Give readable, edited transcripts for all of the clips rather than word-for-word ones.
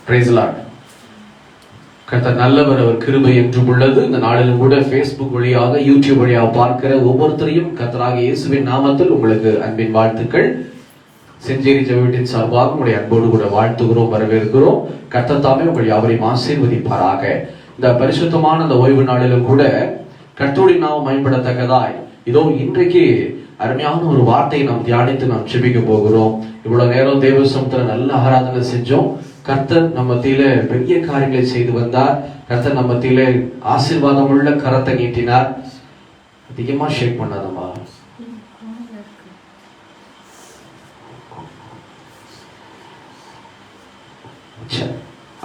Price Lord. கர்த்தர் நல்லவர், அவர் கிருபை என்றும் உள்ளது. இந்த நாளிலும் கூட Facebook வழியாக, யூடியூப் வழியாக பார்க்கிற ஒவ்வொருத்தரையும் கர்த்தராகிய இயேசுவின் நாமத்தில் உங்களுக்கு அன்பின் வாழ்த்துக்கள். செஞ்சேரி ஜெபவீட்டின் சார்பாக உங்களுடைய அன்போடு கூட வாழ்த்துகிறோம், வரவேற்கிறோம். கர்த்தர் தாமே உங்கள் யாவரையும் ஆசீர்வதிப்பாராக. இந்த பரிசுத்தமான இந்த ஓய்வு நாளிலும் கூட கர்த்தருடைய நாமம் மேம்படத்தக்கதாய் இதோ இன்றைக்கு அருமையான ஒரு வார்த்தையை நாம் தியானித்து நாம் ஜெபிக்க போகிறோம். இவ்வளவு நேரம் தேவ சமூகத்துல நல்ல ஆராதனை செஞ்சோம். கர்த்தர் நம்ம மத்தியில பெரிய காரியங்களை செய்து வந்தார். கர்த்தர் நம்ம மத்தியில ஆசீர்வாதம் உள்ள கரத்தை நீட்டினார். அதிகமா ஷேக் பண்ணாதம்மா.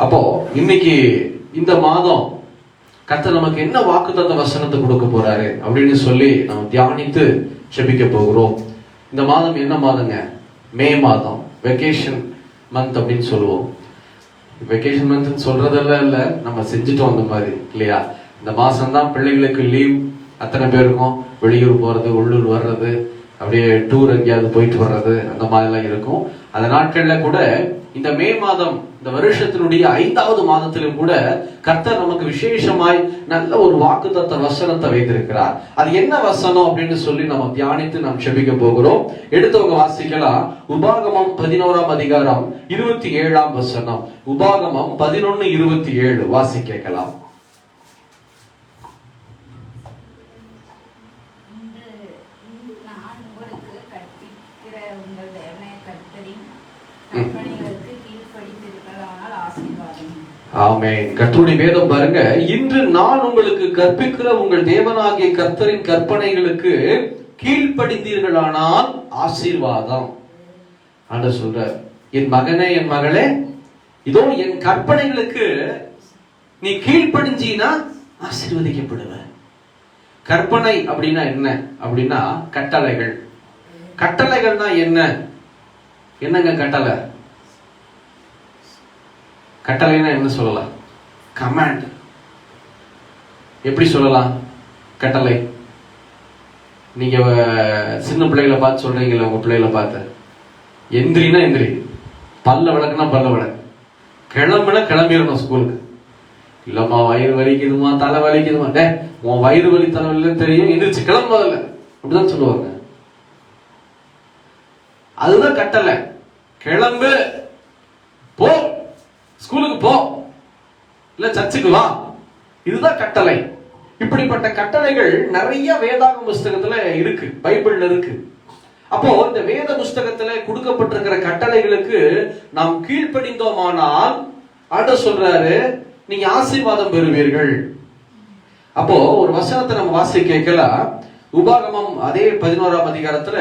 அப்போ இன்னைக்கு இந்த மாதம் கர்த்தர் நமக்கு என்ன வாக்குத்தத்த வசனத்தை கொடுக்க போறாரு அப்படின்னு சொல்லி நம்ம தியானித்து ஜெபிக்க போகிறோம். இந்த மாதம் என்ன மாதங்க? மே மாதம், வெக்கேஷன் மந்த் அப்படின்னு சொல்லுவோம். வெக்கேஷன் மந்த்னு சொல்றதெல்லாம் இல்லை, நம்ம செஞ்சுட்டோம் அந்த மாதிரி இல்லையா? இந்த மாசம் தான் பிள்ளைகளுக்கு லீவ். அத்தனை பேருக்கும் வெளியூர் போறது, உள்ளூர் வர்றது, அப்படியே டூர் எங்கேயாவது போயிட்டு வர்றது, அந்த மாதிரிலாம் இருக்கும். அந்த நாட்கள்ல கூட இந்த மே மாதம், இந்த வருஷத்தினுடைய 5வது மாதத்திலும் கூட கர்த்தர் நமக்கு விசேஷமாய் நல்ல ஒரு வாக்குத்தத்த வசனத்தை வைத்திருக்கிறார். அது என்ன வசனம் அப்படின்னு சொல்லி நம்ம தியானித்து நாம் ஜெபிக்க போகிறோம். எடுத்தவங்க வாசிக்கலாம். உபாகமம் 11ஆம் அதிகாரம் 27ஆம் வசனம். உபாகமம் 11:27 வாசி கேட்கலாம். ஆமென். கர்த்தருடைய வேதம் பாருங்க. இன்று நான் உங்களுக்கு கற்பிக்கிற உங்கள் தேவனாகிய கர்த்தரின் கற்பனைகளுக்கு கீழ்ப்படிந்தீர்களானால் ஆசீர்வாதம். ஆண்டவர் சொல்றார், என் மகனே, என் மகளே, இதோ என் கற்பனைகளுக்கு நீ கீழ்ப்படிஞ்சீனா ஆசீர்வதிக்கப்படுவ. கற்பனை அப்படின்னா என்ன அப்படின்னா கட்டளைகள். கட்டளைகள்னா என்ன? என்னங்க கட்டளை? கட்டளைன்னா என்ன சொல்லலாம்? கமாண்ட். எப்படி சொல்லலாம் கட்டளை? நீங்க சின்ன பிள்ளைகளை பார்த்து சொல்றீங்களா? உங்க பிள்ளைகளை பார்த்து எந்திரினா எந்திரி, பல்ல விளக்குனா பல்ல விளக்கு, கிளம்புனா கிளம்பிடணும் ஸ்கூலுக்கு. இல்லம்மா வயிறு வலிக்குதுமா, தலை வலிக்குதுமா, டே உன் வயிறு வலி தலைவலி தெரியும், எந்திரிச்சு கிளம்புவதில்ல, அப்படிதான் சொல்லுவாங்க. அதுதான் கட்டளை. கிளம்பு, போ, ஸ்கூலுக்கு போ, இல்ல சர்ச்சுக்கு வா, இதுதான் கட்டளை. இப்படிப்பட்ட கட்டளைகள் நிறைய வேதாகம புஸ்தகத்துல இருக்கு, பைபிள்ல இருக்கு. அப்போ இந்த வேத புஸ்தகத்துல கொடுக்கப்பட்டிருக்கிற கட்டளைகளுக்கு நாம் கீழ்ப்படிந்தோமானால் ஆண்டவர் சொல்றாரு, நீங்க ஆசீர்வாதம் பெறுவீர்கள். அப்போ ஒரு வசனத்தை நம்ம வாசி கேட்கலாம். உபாகமம் அதே 11ஆம் அதிகாரத்துல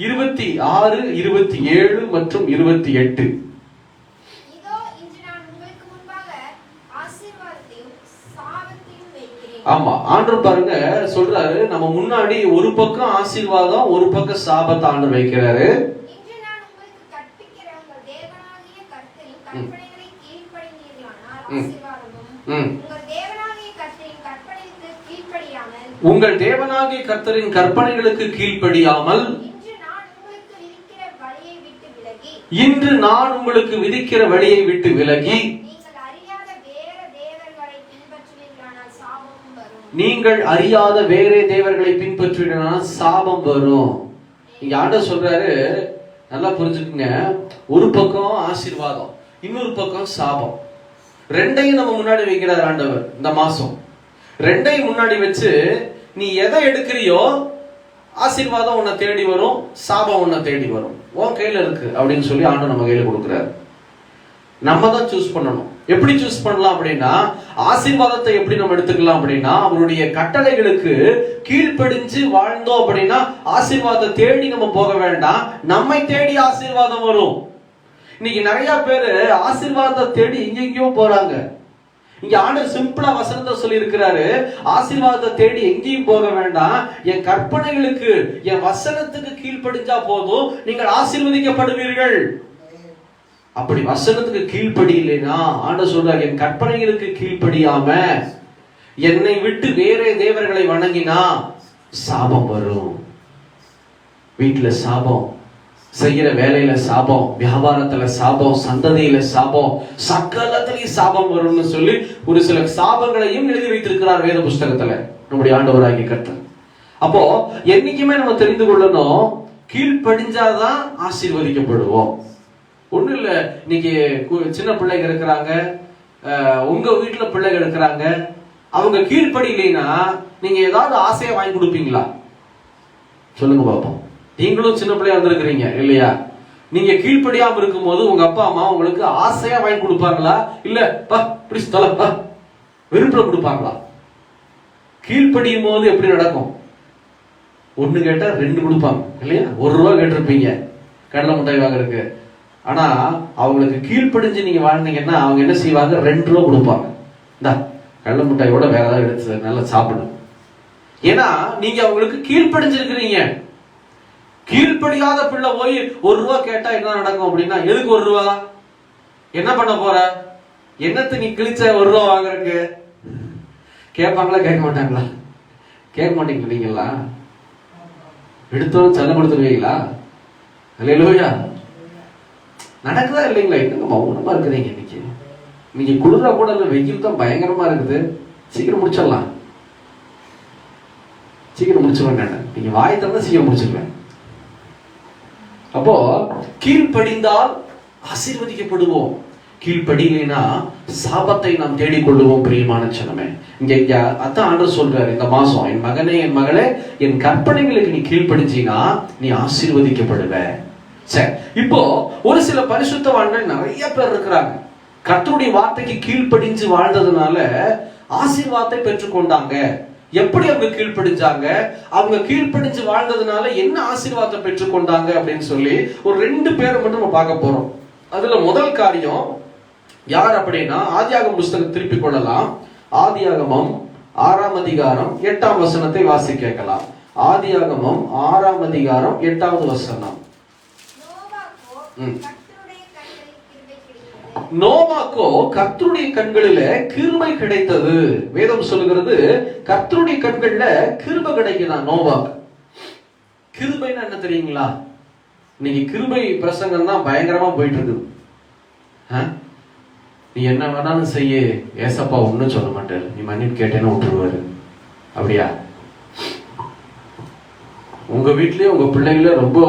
26, 27 மற்றும் 28. ஆமா, ஆண்டவர் பாருங்க சொல்றாரு, நம்ம முன்னாடி ஒரு பக்கம் ஆசீர்வாதம், ஒரு பக்கம் சாபத்தை ஆண்டவர் வைக்கிறாரு. உங்கள் தேவனாகிய கர்த்தரின் கற்பனைகளுக்கு கீழ்ப்படியாமல் இன்று நான் உங்களுக்கு விதிக்கிற வழியை விட்டு விலகி நீங்கள் அறியாத வேறே தேவர்களை பின்பற்றினால் சாபம் வரும். இங்க ஆண்டவர் சொல்றாரு, நல்லா புரிஞ்சுக்குங்க. ஒரு பக்கம் ஆசீர்வாதம், இன்னொரு பக்கம் சாபம். ரெண்டையும் நம்ம முன்னாடி வைக்கிறார் ஆண்டவர். இந்த மாசம் ரெண்டையும் முன்னாடி வச்சு நீ எதை எடுக்கிறியோ ஆசீர்வாதம் உன்னை தேடி வரும், சாபம் உன்னை தேடி வரும். உன் கையில இருக்கு அப்படின்னு சொல்லி ஆண்டவர் நம்ம கையில கொடுக்கிறார். நம்ம தான் சூஸ் பண்ணணும். எப்படி சூஸ் பண்ணலாம் அப்படின்னா, ஆசீர்வாதத்தை எப்படி நம்ம எடுத்துக்கலாம் அப்படின்னா, அவருடைய கட்டளைகளுக்கு கீழ்ப்படிஞ்சு வாழ்ந்தோம் அப்படின்னா ஆசீர்வாதத்தை தேடி நம்ம போக வேண்டாம், நம்மை தேடி ஆசீர்வாதம் வரும். இன்னைக்கு நிறைய பேரு ஆசீர்வாதத்தை தேடி எங்கெங்கயோ போறாங்க. இங்க ஆண்டவர் சிம்பிளா வசனத்தை சொல்லி இருக்கிறாரு, ஆசீர்வாதத்தை தேடி எங்கேயும் போக வேண்டாம், என் கற்பனைகளுக்கு, என் வசனத்துக்கு கீழ்ப்படிஞ்சா போதும், நீங்கள் ஆசீர்வதிக்கப்படுவீர்கள். அப்படி வசனத்துக்கு கீழ்ப்படி இல்லைன்னா ஆண்டவர் சொல்றார், என் கற்பனைகளுக்கு கீழ்ப்படியாம என்னை விட்டு வேறே தேவர்களை வணங்கினா சாபம் வரும். வீட்டுல சாபம், செய்யற வேலையில சாபம், வியாபாரத்துல சாபம், சந்ததியில சாபம், சகலத்திலையும் சாபம் வரும்னு சொல்லி ஒரு சில சாபங்களையும் எழுதி வைத்திருக்கிறார் வேத புஸ்தகத்துல நம்முடைய ஆண்டவராகிய கர்த்தர். அப்போ என்னைக்குமே நம்ம தெரிந்து கொள்ளணும், கீழ்ப்படிஞ்சாதான் ஆசீர்வதிக்கப்படுவோம். ஒண்ணு இல்ல, இன்னைக்கு சின்ன பிள்ளைங்க இருக்கிறாங்க, உங்க வீட்டுல பிள்ளைங்க இருக்கிறாங்க, அவங்க கீழ்ப்படியிலைன்னா நீங்க ஏதாவது ஆசையை வாங்கி கொடுப்பீங்களா? சொல்லுங்க பாப்போம். நீங்களும் சின்ன பிள்ளையா இருந்திருக்கிறீங்க இல்லையா? நீங்க கீழ்ப்படியாம இருக்கும் போது உங்க அப்பா அம்மா உங்களுக்கு ஆசையா வாங்கி கொடுப்பாங்களா, இல்ல பா பிடிச்சு தலப்பா விருப்ப கொடுப்பாங்களா? கீழ்ப்படியும் போது எப்படி நடக்கும்? ஒண்ணு கேட்டா ரெண்டு கொடுப்பாங்க இல்லையா? ₹1 கேட்டிருப்பீங்க கடலை மிட்டாய் வாங்குறதுக்கு. ஆனா அவங்களுக்கு கீழ்ப்படிஞ்சு நீங்க வாழ்ந்தீங்கன்னா அவங்க என்ன செய்வாங்க? ₹2 கொடுப்பாங்க. இந்தா கடலை மிட்டாயோட வேற ஏதாவது எடுத்து நல்லா சாப்பிடும். ஏன்னா நீங்க அவங்களுக்கு கீழ்ப்படிஞ்சிருக்கிறீங்க. கீழ்ப்படியாத பிள்ளை போய் ₹1 கேட்டா என்ன நடக்கும் அப்படின்னா, எதுக்கு ₹1? என்ன பண்ண போற? என்னத்து நீ கிழிச்ச ₹1 வாங்குறதுக்கு? கேட்பாங்களா கேட்க மாட்டாங்களா? கேட்க மாட்டீங்க நீங்களா? எடுத்தோம் செல்லம் கொடுத்துருவீங்களா? அல்லேலூயா. நடக்குதா இல்லைங்களா? என்னங்க மௌனமா இருக்குறீங்க இன்னைக்கு? இன்னைக்கு குளிரா கூட இல்லை, வெயில் தான் பயங்கரமா இருக்குது. சீக்கிரம் முடிச்சிடலாம். சீக்கிரம் முடிச்சிருவேன். நீங்க வாய் தந்தா சீக்கிரம் முடிச்சிருவேன். அப்போ கீழ்ப்படிந்தால் ஆசீர்வதிக்கப்படுவோம், கீழ்ப்படினா சாபத்தை நாம் தேடிக்கொள்ளுவோம். பிரியமான ஜனமே, இங்க அதான் ஆண்டவர் சொல்றாரு, இந்த மாசம் என் மகனே என் மகளே என் கற்பனைகளுக்கு நீ கீழ்ப்படிஞ்சினா நீ ஆசீர்வதிக்கப்படுவ. சரி, இப்போ ஒரு சில பரிசுத்தவான்கள் நிறைய பேர் இருக்கிறாங்க, கர்த்தருடைய வார்த்தைக்கு கீழ்ப்படிஞ்சு வாழ்ந்ததுனால ஆசீர்வாதத்தை பெற்றுக்கொண்டாங்க. எப்படி அவங்க கீழ்ப்படிஞ்சாங்க, அவங்க கீழ்ப்படிஞ்சு வாழ்ந்ததுனால என்ன ஆசீர்வாதத்தை பெற்றுக்கொண்டாங்க அப்படின்னு சொல்லி ஒரு 2 பேரை மட்டும் நம்ம பார்க்க போறோம். அதுல முதல் காரியம் யார் அப்படின்னா, ஆதியாகமம் புஸ்தகம் திருப்பிக் கொள்ளலாம். ஆதியாகமம் 6ஆம் அதிகாரம் 8ஆம் வசனத்தை வாசி கேட்கலாம். ஆதியாகமம் 6ஆம் அதிகாரம் 8வது வசனம். நோவாக்கோ கர்த்தருடைய கண்களில கிருபை கிடைத்தது. வேதம் சொல்லுகிறது கர்த்தருடைய கண்கள்ல கிருபை கிடைக்குதான் நோவாக்கு. கிருபைன்னா என்ன தெரியுங்களா? இன்னைக்கு கிருபை பிரசங்கம் தான் பயங்கரமா போயிட்டு இருக்குது. நீ என்ன வேணாலும் செய்ய, ஏசப்பா ஒன்னும் சொல்ல மாட்டாரு, நீ மன்னிப்பு கேட்டேன்னு விட்டுருவாரு. அப்படியா? உங்க வீட்லயே உங்க பிள்ளைங்கள ரொம்ப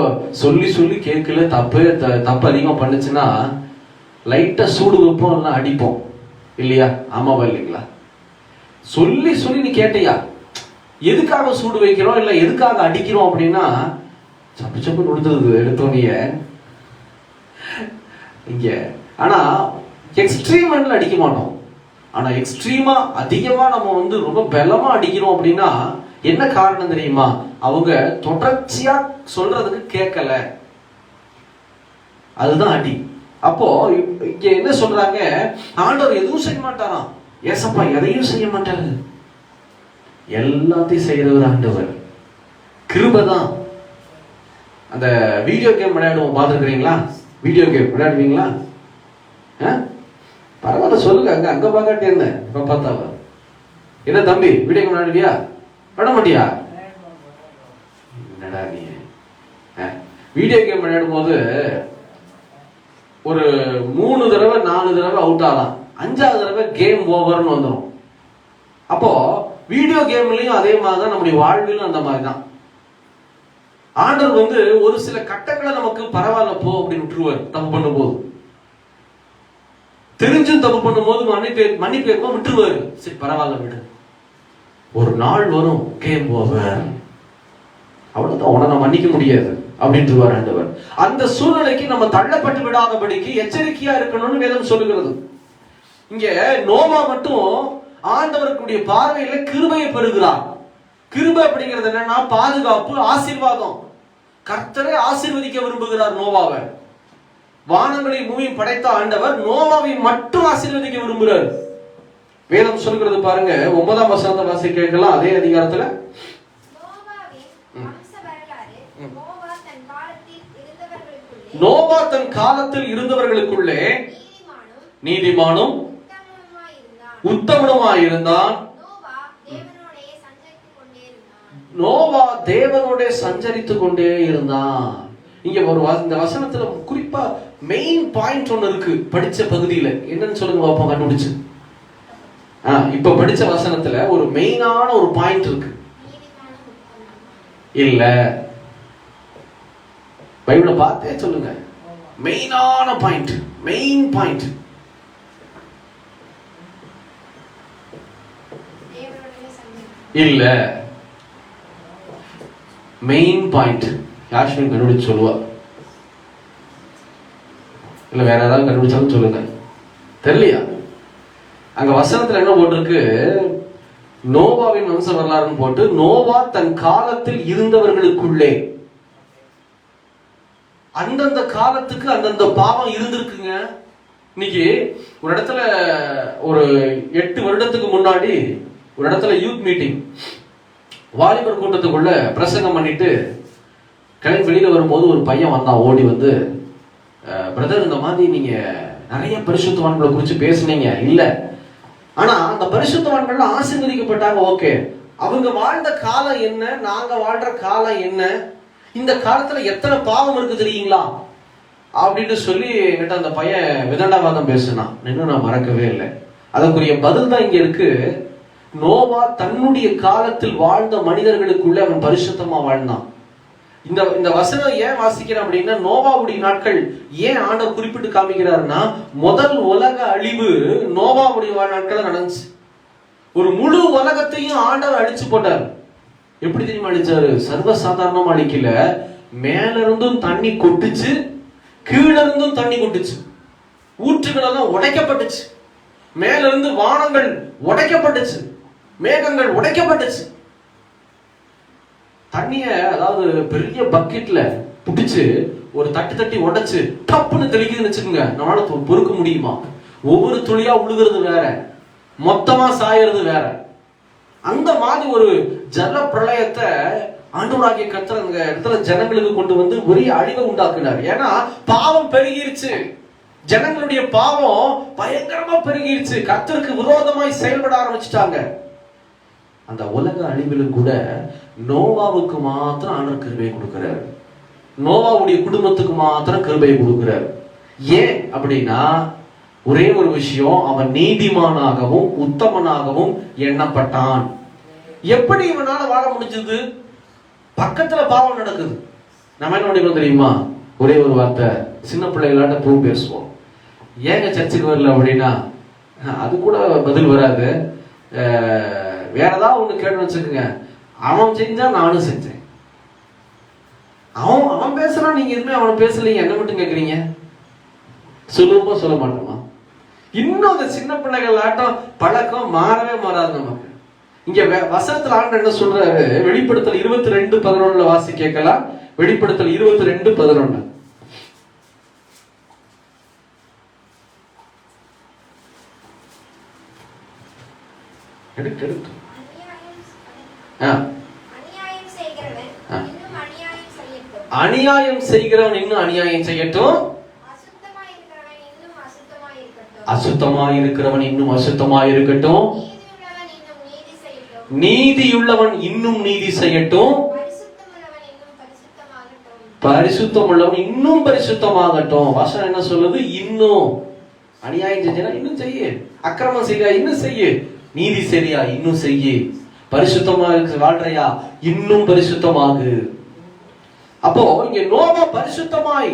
சொல்லி சொல்லி கேட்கல, தப்பு அதிகமா பண்ணுச்சுன்னா லைட்டா சூடு வைப்போம், எல்லாம் அடிப்போம் இல்லையா? ஆமாவா இல்லைங்களா? சொல்லி சொல்லி நீ கேட்டியா? எதுக்காக சூடு வைக்கிறோம் இல்ல எதுக்காக அடிக்கிறோம் அப்படின்னா, சப்பு சப்பு நுடுத்துறது எடுத்தோனிய இங்க. ஆனா எக்ஸ்ட்ரீம் அடிக்க மாட்டோம். ஆனா எக்ஸ்ட்ரீமா அதிகமா நம்ம ரொம்ப பலமா அடிக்கிறோம் அப்படின்னா என்ன காரணம் தெரியுமா? அவங்க தொடர்ச்சியா சொல்றதுக்கு கேட்கல, அதுதான் அடி. அப்போ இங்க என்ன சொல்றாங்க, ஆண்டவர் எதுவும் செய்ய மாட்டாராம், ஏசப்பா எதையும் செய்ய மாட்டாரு, எல்லாத்தையும் செய்யறவர் ஆண்டவர். கிருபைதான். அந்த வீடியோ கேம் விளையாடுவோம், பார்த்துருக்கிறீங்களா? Video game விளையாடுவீங்களா? பரவாயில்ல சொல்லுங்க, அங்க பார்க்காட்டி என்ன, இப்ப பார்த்தாலும் என்ன தம்பி வீடியோ கேம் விளையாடுவியா? விட மாட்டியா? என்னடா நீ வீடியோ கேம் விளையாடும் போது ஒரு 3 தடவை 4 தடவை அவுட் ஆகலாம், 5ஆவது தடவை கேம் ஓவர்னு வந்துடும். அப்போ வீடியோ கேம்லயும் அதே மாதிரிதான், நம்முடைய வாழ்விலும் அந்த மாதிரிதான். ஆண்டவர் ஒரு சில கட்டங்களை நமக்கு பரவாயில்ல போ அப்படின்னு விட்டுருவார். தப்பு பண்ணும் போது, தெரிஞ்சும் தப்பு பண்ணும் போது மன்னிப்பு கேட்க விட்டுருவாரு. சரி பரவாயில்ல விடு, ஒரு நாள் வரும் கேம் ஓவர், அவ்வளவுதான், உன நான் மன்னிக்க முடியாது அப்படின்ட்டு ஆண்டவர். அந்த சூழ்நிலைக்கு நம்ம தள்ளப்பட்டு விடாதபடிக்கு எச்சரிக்கையா இருக்கணும்னு வேதம் சொல்லுகிறது. இங்க நோவா மட்டும் ஆண்டவருடைய பார்வையில கிருபையை பெறுகிறார். கிருபை அப்படிங்கிறது என்னன்னா பாதுகாப்பு, ஆசீர்வாதம். கர்த்தரை ஆசீர்வதிக்க விரும்புகிறார் நோவாவை. வானங்களை பூமியும் படைத்த ஆண்டவர் நோவாவை மட்டும் ஆசீர்வதிக்க விரும்புகிறார். வேதம் சொல்கிறது பாருங்க, 9ஆம் வசனத்தை வாசி கேட்கலாம். அதே அதிகாரத்துல நோவா தன் காலத்தில் இருந்தவர்களுக்குள்ளே நீதிமானும் உத்தமனுமாயிருந்தான். நோவா தேவனோட சஞ்சரித்து கொண்டே இருந்தான். இங்க ஒரு இந்த வசனத்துல குறிப்பா மெயின் பாயிண்ட் ஒண்ணு இருக்கு படிச்ச பகுதியில. என்னன்னு சொல்லுங்க பாப்போம், கண்டுபிடிச்சு. இப்ப படிச்ச வசனத்துல ஒரு மெயினான ஒரு பாயிண்ட் இருக்கு. இல்ல, பைபிளை பார்த்தே சொல்லுங்க. மெயினான பாயிண்ட், மெயின் பாயிண்ட். இல்ல, மெயின் பாயிண்ட். யாஷ்மின் கண்டுபிடிச்சு சொல்லுவா. இல்ல வேற ஏதாவது கண்டுபிடிச்சாலும் சொல்லுங்க. தெரியலையா? அங்க வசனத்துல என்ன போட்டிருக்கு? நோவாவின் வம்ச வரலாறுன்னு போட்டு, நோவா தன் காலத்தில் இருந்தவர்களுக்குள்ளே, அந்தந்த காலத்துக்கு அந்தந்த பாவம் இருந்திருக்குங்க. இன்னைக்கு ஒரு இடத்துல ஒரு 8 வருடத்துக்கு முன்னாடி ஒரு இடத்துல யூத் மீட்டிங், வாலிபர் கூட்டத்துக்குள்ள பிரசங்கம் பண்ணிட்டு கிளம்பி வெளியில வரும்போது ஒரு பையன் வந்தான், ஓடி வந்து, பிரதர் இந்த மாதிரி நீங்க நிறைய பரிசுத்தவான்களை குறிச்சு பேசுனீங்க. இல்ல, ஆனா அந்த பரிசுத்தவான்கள் ஆசீர்வதிக்கப்பட்டாங்க. ஓகே, அவங்க வாழ்ந்த காலம் என்ன, நாங்க வாழ்ற காலம் என்ன, இந்த காலத்துல எத்தனை பாவம் இருக்கு தெரியுங்களா அப்படின்னு சொல்லி என்கிட்ட அந்த பையன் விதண்டாவாதம் பேசினான். இன்னும் நான் மறக்கவே இல்லை. அதற்குரிய பதில் தான் இங்க இருக்கு. நோவா தன்னுடைய காலத்தில் வாழ்ந்த மனிதர்களுக்குள்ள அவன் பரிசுத்தமா வாழ்ந்தான். இந்த வசனம் ஏன் வாசிக்கிறேன் அப்படின்னா, நோவாவுடைய நாட்கள் ஏன் ஆண்டவர் குறிப்பிட்டு காமிக்கிறாருன்னா, முதல் உலக அழிவு நோவாவுடைய நாட்கள் நடந்துச்சு. ஒரு முழு உலகத்தையும் ஆண்டவர் அழிச்சு போட்டார். எப்படி தெரியுமா அழிச்சாரு? சர்வசாதாரணமா அழிக்கல. மேல இருந்தும் தண்ணி கொட்டுச்சு, கீழ இருந்தும் தண்ணி கொட்டுச்சு. ஊற்றுகள் எல்லாம் உடைக்கப்பட்டுச்சு, மேல இருந்து வானங்கள் உடைக்கப்பட்டுச்சு, மேகங்கள் உடைக்கப்பட்டுச்சு. தண்ணிய அதாவது பெரிய பக்கெட்ல புடிச்சு ஒரு தட்டி தட்டி உடைச்சு டப்புன்னு தெளிக்குதுன்னு வச்சுக்கோங்க, நம்மளால பொறுக்க முடியுமா? ஒவ்வொரு துளியா உழுகிறது வேற, மொத்தமா சாயறது வேற. அந்த மாதிரி ஒரு ஜல பிரளயத்தை ஆண்டவராகிய கர்த்தர் அந்த இடத்துல ஜனங்களுக்கு கொண்டு வந்து ஒரே அழிவை உண்டாக்குனார். ஏன்னா பாவம் பெருகிருச்சு, ஜனங்களுடைய பாவம் பயங்கரமா பெருகிருச்சு, கர்த்தருக்கு விரோதமாய் செயல்பட ஆரம்பிச்சுட்டாங்க. அந்த உலக அழிவிலும் கூட நோவாவுக்கு மாத்திரம் ஆண்டவர் கிருபையை கொடுக்கிறார். நோவாவுடைய குடும்பத்துக்கு மாத்திரம் கிருபையை கொடுக்கிறார். ஏன் அப்படின்னா, ஒரே ஒரு விஷயம், அவன் நீதிமானாகவும் உத்தமனாகவும் எண்ணப்பட்டான். எப்படி இவனால வாழ முடிஞ்சது? பக்கத்துல பாவம் நடக்குது. நம்ம என்ன பண்ணிக்கிறோம் தெரியுமா? ஒரே ஒரு வார்த்தை, சின்ன பிள்ளைகளாட்ட பூ பேசுவோம். ஏங்க சர்ச்சுக்கு வரல அப்படின்னா அது கூட பதில் வராது. வேற ஏதாவது ஒண்ணு கேட்டு வச்சுக்கோங்க, அவன் செஞ்சா நானும் செஞ்சேன், அவன் பேசுறான், நீங்க எதுவுமே அவனை பேசலீங்க, என்ன மட்டும் கேட்குறீங்க? சொல்லுவோமா சொல்ல மாட்டோமா? இன்னும் அந்த சின்ன பிள்ளைகள் ஆட்டம் பழக்கம் மாறவே மாறாது நமக்கு. இங்க வசனத்துல ஆண்டவர் என்ன சொல்றாரு? வெளிப்படுத்தல் 22:11 வாசி கேட்கலாம். வெளிப்படுத்தல் 22:11. எடுத்து அநியாயம் செய்கிறவன் இன்னும் அநியாயம் செய்யட்டும், அசுத்தமாய் இருக்கிறவன் இன்னும் அசுத்தமாய் இருக்கட்டும், நீதியுள்ளவன் இன்னும் நீதி செய்யட்டும், பரிசுத்தம் உள்ளவன் இன்னும் பரிசுத்தமாகட்டும். வசனம் என்ன சொல்லுது? இன்னும். அநியாயம் செஞ்சா இன்னும் செய்ய, அக்கிரமம் செய்யா இன்னும் செய்ய, நீதி சரியா இன்னும் செய்ய, பரிசுத்தமா இருக்கு வாழ்றையா இன்னும் பரிசுத்தமாகு. அப்போ இங்க நோவா பரிசுத்தமாய்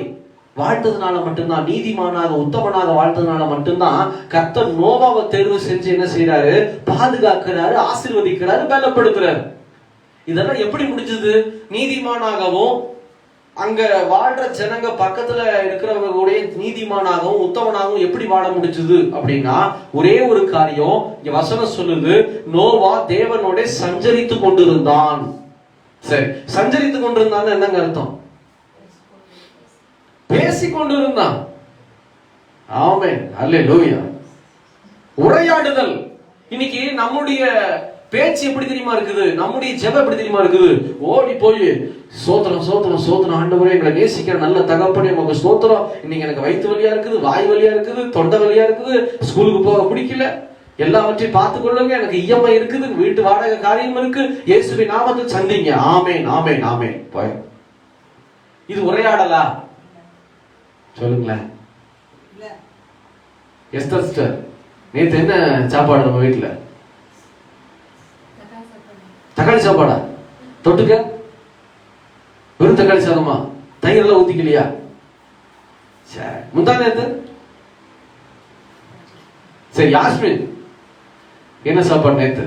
வாழ்ந்ததுனால மட்டும்தான், நீதிமானாக உத்தமனாக வாழ்ந்ததுனால மட்டும்தான் கர்த்தர் நோவாவை தேர்வு செஞ்சு என்ன செய்யறாரு? பாதுகாக்கிறாரு, ஆசீர்வதிக்கிறாரு, பலப்படுத்துறாரு. இதெல்லாம் எப்படி முடிஞ்சது? நீதிமானாகவும் அங்க வாழ்ற ஜனங்க பக்கத்துல இருக்கிறவங்க கூட நீதிமானாகவும் உத்தமனாகவும் எப்படி வாழ முடிஞ்சது அப்படின்னா, ஒரே ஒரு காரியம் இங்க வசனம் சொல்லுது, நோவா தேவனோட சஞ்சரித்து கொண்டிருந்தான். சரி, சஞ்சரித்து கொண்டிருந்தான்னு என்னங்க அர்த்தம்? பேசிக்கொண்டிருந்தான். ஆமென், அல்லேலூயா. உரையாடுதல். இன்னைக்கு நம்முடைய பேச்சு எப்படி தெரியுமா இருக்குது? நம்முடைய ஜெபம் எப்படி தெரியுமா இருக்குது? ஓடி போய் சோத்திரம் சோத்திரம் சோத்திரம், ஆண்டவரே எங்களை நேசிக்கிற நல்ல தகப்பனே உங்க சோத்திரம், இன்னைக்கு எனக்கு வயிற்று வலியா இருக்குது, வாய் வலியா இருக்குது, தொண்டை வலியா இருக்குது, ஸ்கூலுக்கு போக பிடிக்கல, எல்லாவற்றையும் பார்த்துக் கொள்ளுங்க, எனக்கு இஎம்ஐ இருக்குது, வீட்டு வாடகை காரியம் இருக்கு, இயேசுவின் நாமத்தில் சந்திங்க. ஆமேன் ஆமேன் ஆமேன். இது உரையாடலா? சொல்லுங்களேன். எஸ்தர் சிஸ்டர், நேத்து என்ன சாப்பாடு நம்ம வீட்டுல? தக்காளி சாப்பாடா? தொட்டுக்க வெறும் தக்காளி சாதமா? தயிர் எல்லாம் ஊத்திக்கலையா? முந்தா நேத்து சரி. யாஸ்மின் என்ன சாப்பாடு நேத்து?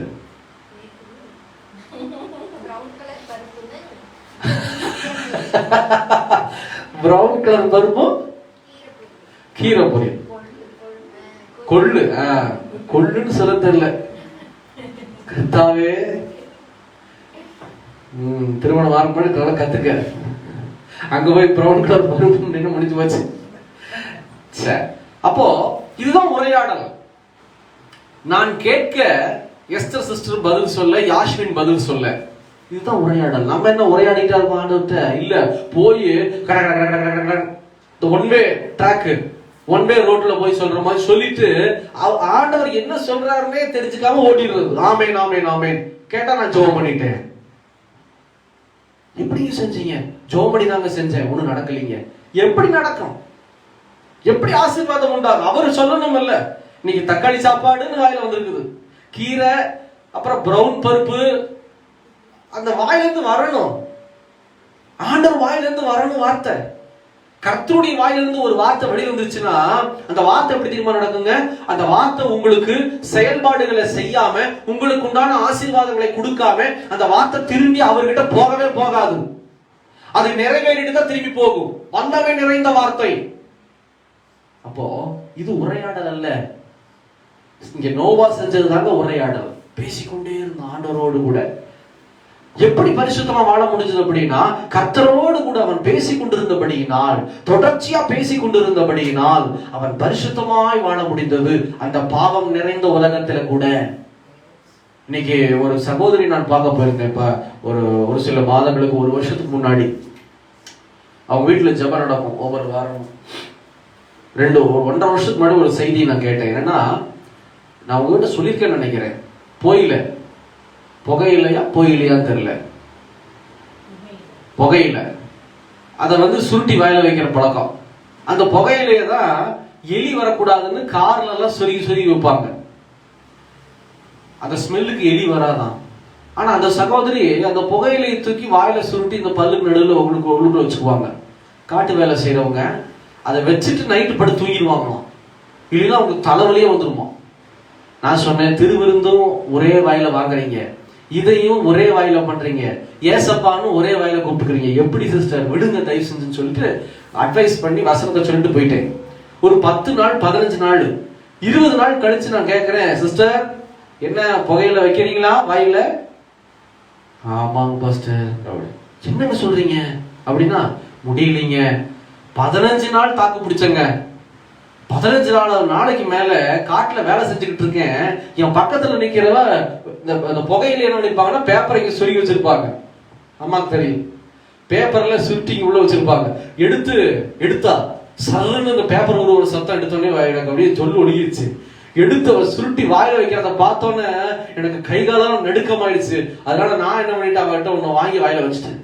பிரவுன் கலர் பருப்பும் கீரை பொரியல். கொள்ளு கொள்ளுன்னு சொல்ல தெரியல. கர்த்தாவே, திருமணம் வாரம் முன்னாடி கத்துக்க. அங்க போய் பிரவுன் கலர் பருப்பு முடிஞ்சு போச்சு. அப்போ இதுதான் உரையாடல். நான் கேட்க எஸ்தர் சிஸ்டர் பதில் சொல்ல, யாஸ்மின் பதில் சொல்ல. இதுதான் உரையாடல். நம்ம என்ன உரையாடிட்டா இருக்கோம் ஆண்டவர்கிட்ட? இல்ல, போய் one way track, one way ரோட்ல போய் சொல்ற மாதிரி சொல்லிட்டு ஆண்டவர் என்ன சொல்றாருன்னே தெரிஞ்சுக்காம ஓடிடுறது. ஆமேன் ஆமேன் ஆமேன். கேட்டா நான் ஜெபம் பண்ணிட்டேன். எப்படி செஞ்சீங்க? ஜெபம் பண்ணி தாங்க செஞ்சேன், ஒண்ணும் நடக்கலீங்க. எப்படி நடக்கும்? எப்படி ஆசீர்வாதம் உண்டாகும்? அவரு சொல்லணும் இல்ல. இன்னைக்கு தக்காளி சாப்பாடுன்னு வாயில வந்திருக்குது, கீரை, அப்புறம் பிரவுன் பருப்பு. அந்த வாயிலிருந்து வரணும், ஆண்டவர் வாயிலிருந்து வரணும் வார்த்தை. கர்த்தருடைய வாயிலிருந்து ஒரு வார்த்தை வெளியே வந்துருச்சுன்னா அந்த வார்த்தை எப்படி தெரியுமா நடக்குங்க? அந்த வார்த்தை உங்களுக்கு செயல்பாடுகளை செய்யாம, உங்களுக்கு உண்டான ஆசீர்வாதங்களை கொடுக்காம அந்த வார்த்தை திரும்பி அவர்கிட்ட போகவே போகாது. அது நிறைவேறிட்டு தான் திரும்பி போகும். வந்தவே நிறைந்த வார்த்தை. அப்போ இது உரையாடல் அல்ல. இங்க நோவா செஞ்சதுதாங்க உரையாடல். பேசிக்கொண்டே இருந்த ஆண்டவரோடு கூட. எப்படி பரிசுத்தமா வாழ முடிஞ்சது அப்படின்னா, கர்த்தரோடு கூட அவன் பேசிக் கொண்டிருந்தபடியினால், தொடர்ச்சியா பேசிக் கொண்டிருந்தபடியினால் அவன் பரிசுத்தமாய் வாழ முடிந்தது அந்த பாவம் நிறைந்த உலகத்துல கூட. இன்னைக்கு ஒரு சகோதரி நான் பார்க்க போயிருந்தேன். இப்ப ஒரு சில மாதங்களுக்கு, ஒரு வருஷத்துக்கு முன்னாடி அவங்க வீட்டுல ஜெபம் நடக்கும் ஒவ்வொரு வாரமும். 1.5 வருஷத்துக்கு முன்னாடி ஒரு செய்தியை நான் கேட்டேன். என்னன்னா, நான் உங்ககிட்ட சொல்லியிருக்கேன்னு நினைக்கிறேன், புகையிலையா போயிலையான்னு தெரியல, புகையில அதை சுருட்டி வாயில வைக்கிற பழக்கம். அந்த புகையிலைய தான் எலி வரக்கூடாதுன்னு கார்ல எல்லாம் சொருகி வைப்பாங்க. அந்த ஸ்மெல்லுக்கு எலி வராதான். ஆனா அந்த சகோதரி அந்த புகையிலையை தூக்கி வாயில சுருட்டி இந்த பல்லுக்கு நடுவில் உள்ளுக்குள்ள வச்சுக்குவாங்க. காட்டு வேலை செய்யறவங்க அதை வச்சுட்டு நைட்டு படுத்து தூங்கிடுவாங்களாம். இல்லைன்னா அவங்களுக்கு தலைவலியே வந்துருமா. நான் சொன்னேன், திருவிருந்தும் ஒரே வாயில வாங்குறீங்க, இதையும் ஒரே வாயில பண்றீங்க, ஏசப்பான்னு ஒரே வாயில கூப்பிட்டுக்கிறீங்க, எப்படி சிஸ்டர்? விடுங்க தயவு செஞ்சுன்னு சொல்லிட்டு அட்வைஸ் பண்ணி வசனத்தை சொல்லிட்டு போயிட்டேன். ஒரு 10 நாள் 15 நாள் 20 நாள் கழிச்சு நான் கேட்கிறேன், சிஸ்டர் என்ன புகையில வைக்கிறீங்களா வாயில? ஆமாங்க பாஸ்டர். என்னங்க சொல்றீங்க அப்படின்னா, முடியலீங்க, 15 நாள் தாக்கு பிடிச்சங்க. 15 நாளைக்கு மேல காட்டுல வேலை செஞ்சுக்கிட்டு இருக்கேன். என் பக்கத்துல நிக்கிறவ இந்த புகையில என்ன நினைப்பாங்கன்னா, பேப்பரை இங்க சுருகி வச்சிருப்பாங்க. அம்மாக்கு தெரியும், பேப்பர்ல சுருட்டி உள்ள வச்சிருப்பாங்க. எடுத்தா சல்லுன்னு இந்த பேப்பர் ஒரு சத்தம் எடுத்தோடனே எனக்கு அப்படியே சொல்லு ஒழுகிடுச்சு. எடுத்து அவ சுருட்டி வாயில வைக்கிறத பார்த்தோன்னே எனக்கு கை காலம் நடுக்கமாயிடுச்சு. அதனால நான் என்ன பண்ணிட்டு அவர்கிட்ட ஒண்ணு வாங்கி வாயில வச்சுட்டேன்.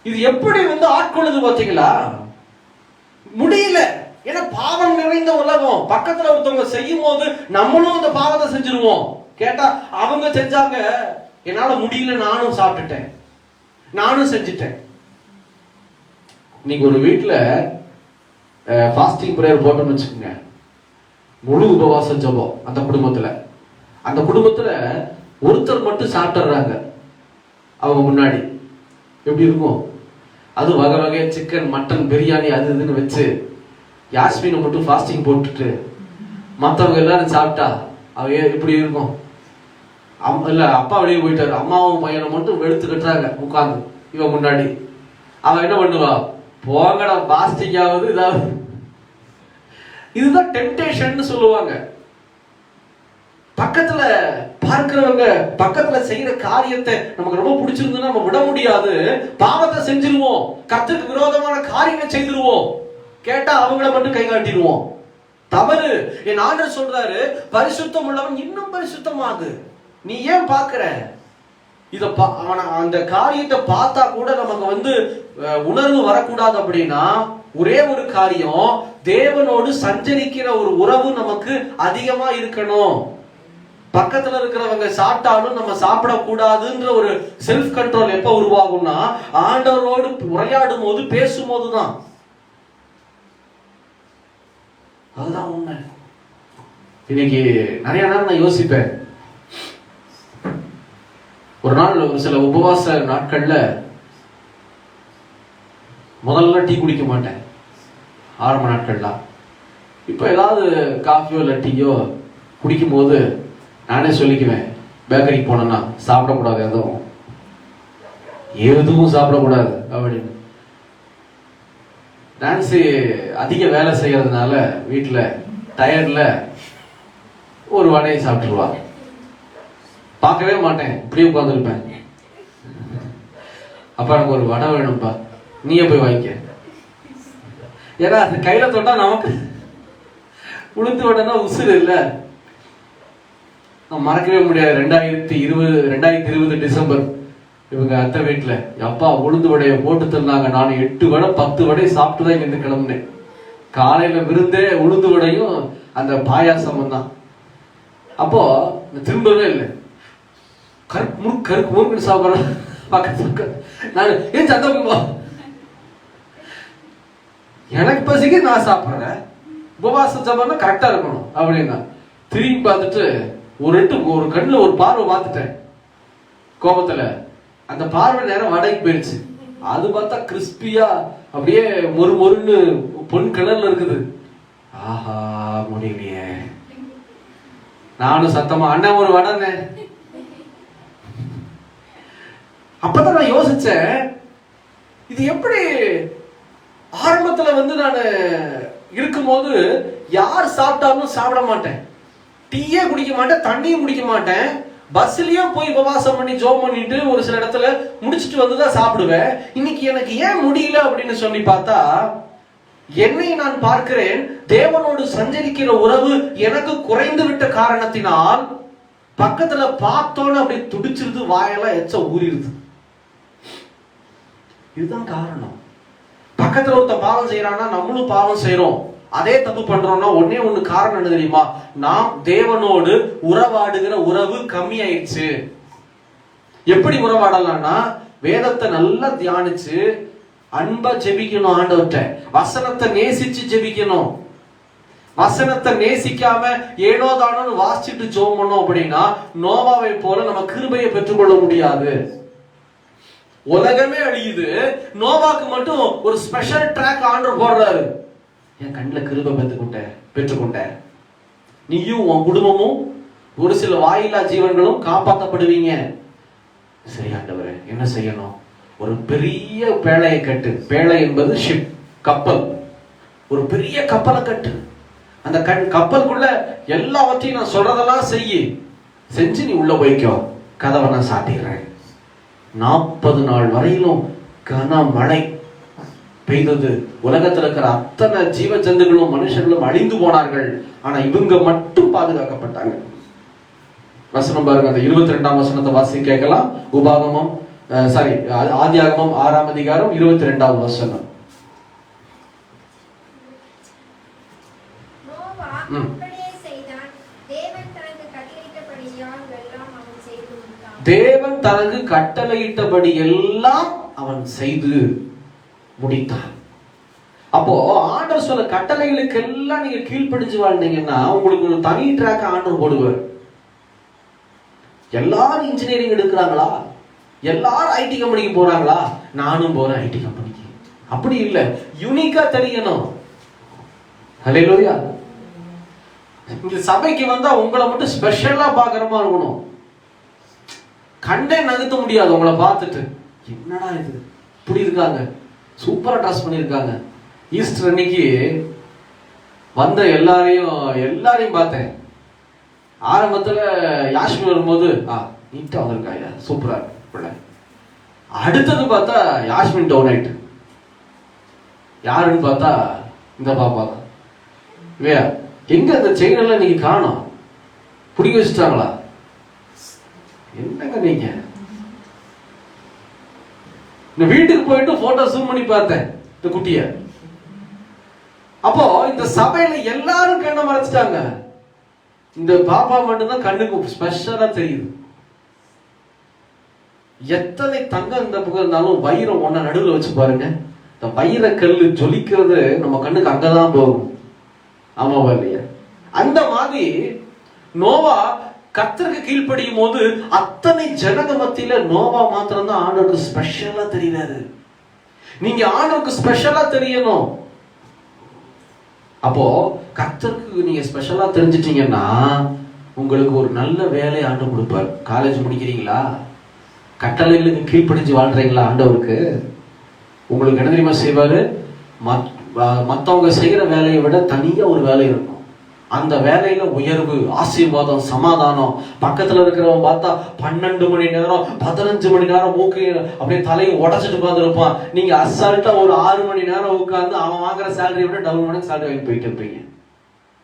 இது எப்படி ஆட்கொள்ளுது பாத்தீங்களா? முடியல. ஏன்னா பாவம் நிறைந்த உலகம். பக்கத்துல ஒருத்தவங்க செய்யும் போது நம்மளும் அந்த பாவத்தை செஞ்சிருவோம். கேட்டா அவங்க செஞ்சாங்க, என்னால முடியல, நானும் சாப்பிட்டுட்டேன், நானும் செஞ்சுட்டேன். நீங்க ஒரு வீட்டுல ஃபாஸ்டிங் பிரேயர் போட்டோம்னு வச்சுக்கோங்க, முழு உபவாசம் ஜெபம். அந்த குடும்பத்துல ஒருத்தர் மட்டும் சாப்பிட்டுறாங்க அவங்க முன்னாடி, எப்படி இருக்கும்? அது வகை வகை சிக்கன், மட்டன், பிரியாணி, அது இதுன்னு வச்சு யாஸ்மினை மட்டும் ஃபாஸ்டிங் போட்டுட்டு மற்றவங்க எல்லாரும் சாப்பிட்டா அவ எப்படி இருக்கும்? இல்ல, அப்பா வெளியே போயிட்டாரு, அம்மாவும் பையனை மட்டும் வெளுத்து கட்டுறாங்க உட்கார்ந்து இவன் முன்னாடி. அவன் என்ன பண்ணுவா? போங்கடா ஃபாஸ்டிங் ஆகுது இதாவது. இதுதான் டெம்டேஷன் சொல்லுவாங்க. பக்கத்துல பார்க்கிறவங்க பக்கத்துல செய்யற காரியத்தை நமக்கு ரொம்ப பிடிச்சிருந்ததுன்னா நம்ம விட முடியாது, பாவத்தை செஞ்சிருவோம், கர்த்தருக்கு விரோதமான காரியங்களை செய்திருவோம். கேட்டா அவங்கள மட்டும் கை காட்டிடுவோம். தவறு. என் ஆண்டவர் சொல்றாரு, பரிசுத்தம் உள்ளவன் இன்னும் பரிசுத்தமாகு. நீ ஏன் பாக்குற? அந்த காரியத்தை பார்த்தா கூட நமக்கு உணர்வு வரக்கூடாது. அப்படின்னா ஒரே ஒரு காரியம், தேவனோடு சஞ்சரிக்கிற ஒரு உறவு நமக்கு அதிகமா இருக்கணும். பக்கத்துல இருக்கிறவங்க சாப்பிட்டாலும் நம்ம சாப்பிடக்கூடாதுன்ற ஒரு செல்ஃப் கண்ட்ரோல் எப்ப உருவாகும்னா, ஆண்டவரோடு உரையாடும் போது, பேசும்போதுதான். அதுதான் உண்மை. இன்னைக்கு நிறைய நேரம் நான் யோசிப்பேன். ஒரு நாள் ஒரு சில உபவாச நாட்கள்ல முதல்ல டீ குடிக்க மாட்டேன், ஆரம்ப நாட்கள்லாம். இப்போ ஏதாவது காஃபியோ இல்லை டீயோ குடிக்கும் போது நானே சொல்லிக்குவேன், பேக்கரிக்கு போனேன்னா சாப்பிடக்கூடாது, எதுவும் சாப்பிடக்கூடாது அப்படின்னு. நான்சி அதிக வேலை செய்யறதுனால வீட்டில் டயர்ட்ல ஒரு வடையை சாப்பிட்டுருவா. பார்க்கவே மாட்டேன், இப்படியே உட்காந்துருப்பேன். அப்பா எனக்கு ஒரு வடை வேணும்ப்பா, நீயே போய் வாங்கிக்க. ஏன்னா அது கையில தொட்டா நமக்கு உளுந்து வடைனா உசுறு இல்லை. மறக்கவே முடியாது. 2020 டிசம்பர் இவங்க அத்தை வீட்டுல அப்பா உளுந்து வடையை போட்டு தந்தாங்க. நான் 8 வடை 10 வடை சாப்பிட்டுதான் இங்கிருந்து கிளம்புனேன். காலையில விருந்தே உளுந்து வடையும் அந்த பாயாசமும் தான். அப்போ திரும்பவே இல்லை. கருக்கு முறுக்கு சாப்பிட்றேன். நான் ஏன் சந்தோஷமா, எனக்கு பசிக்கு நான் சாப்பிட்றேன், உபவாசம் சாப்பிட்றா கரெக்டா இருக்கணும் அப்படின்னா திரும்பி பார்த்துட்டு ஒரு கண்ணுல ஒரு பார்வை பார்த்துட்டேன் கோபத்துல. அந்த பார்வை நேரம் வடைக்கு போயிடுச்சு. அது பார்த்தா கிறிஸ்பியா அப்படியே மொறுன்னு பொன் கலர்ல இருக்குது. ஆஹா முடியலையே. நானும் சத்தமா அண்ணன் ஒரு வடை. அப்பதான் நான் யோசிச்சேன், இது எப்படி ஆரம்பத்துல நான் இருக்கும்போது யார் சாப்பிட்டாலும் சாப்பிட மாட்டேன், டீயே குடிக்க மாட்டேன், தண்ணியும் குடிக்க மாட்டேன், பஸ்லயும் போய் உபவாசம் பண்ணி ஜோம் பண்ணிட்டு ஒரு சில இடத்துல முடிச்சுட்டு வந்துதான் சாப்பிடுவேன். இன்னைக்கு எனக்கு ஏன் முடியல அப்படின்னு சொல்லி பார்த்தா, என்னை நான் பார்க்கிறேன், தேவனோடு சஞ்சரிக்கிற உறவு எனக்கு குறைந்து விட்ட காரணத்தினால் பக்கத்துல பார்த்தோன்னு அப்படி துடிச்சிருது, வாயெல்லாம் எச்ச ஊறிடுது. இதுதான் காரணம். பக்கத்துல ஒருத்த பாவம் செய்யறான்னா நம்மளும் பாவம் செய்யறோம், அதே தப்பு பண்றோம்னா ஒண்ணு காரணம் என்ன தெரியுமா? நாம் தேவனோடு உறவாடுகிற உறவு கம்மி ஆயிடுச்சு. எப்படி உறவாடலாம்னா, வேதத்தை நல்லா தியானிச்சு அன்பா ஜெபிக்கணும், ஆண்டவர்கிட்ட வசனத்தை நேசிச்சு ஜெபிக்கணும். வசனத்தை நேசிக்காம ஏனோ தானோன்னு வாசிச்சுட்டு ஜெபம் பண்ணோம் அப்படின்னா நோவாவை போல நம்ம கிருபையை பெற்றுக்கொள்ள முடியாது. உலகமே அழியுது, நோவாக்கு மட்டும் ஒரு ஸ்பெஷல் ட்ராக் ஆண்டவர் போடுறாரு. என் கண்ணில் கிருபை பெற்றுக்கொண்ட நீயும் உன் குடும்பமும் ஒரு சில வாயில்லா ஜீவன்களும் காப்பாற்றப்படுவீங்க. சரி ஆண்டவரே, என்ன செய்யணும்? ஒரு பெரிய பேழையை கட்டு. பேழை என்பது ஷிப், கப்பல். ஒரு பெரிய கப்பலை கட்டு. அந்த கப்பலுக்குள்ள எல்லாவற்றையும் நான் சொல்றதெல்லாம் செஞ்சு நீ உள்ள போய்க்கோ, கதவை நான் சாட்டிடுறேன். 40 நாள் வரையிலும் கனமழை பெய்தது. உலகத்தில் இருக்கிற அத்தனை ஜீவ ஜந்துகளும் மனுஷர்களும் அழிந்து போனார்கள். ஆனா இவங்க மட்டும் பாதுகாக்கப்பட்டாங்க. வசனம் பாருங்க, அந்த 22ஆம் வசனத்தை வாசி கேட்கலாம். ஆதியாகமம் 6ஆம் அதிகாரம் 22ஆவது வசனம். தேவன் தனக்கு கட்டளையிட்டபடி எல்லாம் அவன் செய்து முடித்தான். அப்போ ஆண்டவர் சொல்ல கட்டளைகளுக்கு எல்லாம் நீங்க கீழ்ப்படிஞ்சு வாழ்ந்தீங்கன்னா உங்களுக்கு ஒரு தனி ட்ராக் ஆண்டவர் போடுவார். எல்லாரும் இன்ஜினியரிங் எடுக்கிறாங்களா, எல்லாரும் ஐடி கம்பெனிக்கு போறாங்களா, நானும் போறேன் ஐடி கம்பெனிக்கு. அப்படி இல்லை, யூனிக்கா தெரியணும். ஹல்லேலூயா. இந்த சபைக்கு வந்தா உங்களை மட்டும் ஸ்பெஷலா பாக்குறமா இருக்கணும். கண்டே நகர்த்த முடியாது. உங்களை பார்த்துட்டு என்னடா இது இப்படி இருக்காங்க, சூப்பரா ட்ரெஸ் பண்ணியிருக்காங்க. ஈஸ்டர் அன்னைக்கு வந்த எல்லாரையும் பார்த்தேன். ஆரம்பத்துல யாஷ்மி வரும்போது நீட்டா வந்திருக்காயா, சூப்பரா இருக்கு. அடுத்தது பார்த்தா யாஸ்மின் டவுன் ஆயிட்டு. யாருன்னு பார்த்தா இந்த பாப்பா தான். எங்க அந்த செயின் எல்லாம் நீங்க காணோம், பிடிக்க வச்சுட்டாங்களா? என்னங்க நீங்க இந்த வீட்டுக்கு போயிட்டு போட்டோ ஜூம் பண்ணி பார்த்தேன் இந்த குட்டிய. அப்போ இந்த சபையில எல்லாரும் கண்ணை மறைச்சிட்டாங்க. இந்த பாப்பா மட்டும்தான் கண்ணுக்கு ஸ்பெஷலா தெரியுது. எத்தனை தங்கம் இந்த பக்கம் இருந்தாலும் வைரம் ஒன்ன நடுவில் வச்சு பாருங்க, இந்த வைர கல்லு ஜொலிக்கிறது நம்ம கண்ணுக்கு அங்கதான் போகும். ஆமாவா இல்லையா? அந்த மாதிரி நோவா கர்த்தருக்கு கீழ்ப்படியும் போது அத்தனை ஜனக மத்தியில நோவா மாத்திரம் தான் ஆண்டவருக்கு ஸ்பெஷலா தெரியாது. நீங்க ஆண்டவருக்கு ஸ்பெஷலா தெரியணும். அப்போ கர்த்தருக்கு நீங்க ஸ்பெஷலா தெரிஞ்சிட்டீங்கன்னா உங்களுக்கு ஒரு நல்ல வேலை ஆண்டவர் கொடுப்பார். காலேஜ் முடிக்கிறீங்களா, கட்டளைகளுக்கு கீழ்ப்படிஞ்சு வாழ்றீங்களா ஆண்டவருக்கு, உங்களுக்கு என்ன தெரியுமா செய்வாரு? மற்றவங்க செய்யற வேலையை விட தனியா ஒரு வேலை இருக்கும். அந்த வேலையில உயர்வு, ஆசீர்வாதம், சமாதானம். பக்கத்துல இருக்கிறவன் பார்த்தா 12 மணி நேரம் 15 மணி நேரம் மூக்கு அப்படியே தலையை உடச்சிட்டு உட்காந்துருப்பான். நீங்க அசால்ட்டா ஒரு 6 மணி நேரம் உட்காந்து அவன் வாங்குற சேலரி விட டபுள் மடங்கு சேலரி வாங்கி போயிட்டு இருப்பீங்க.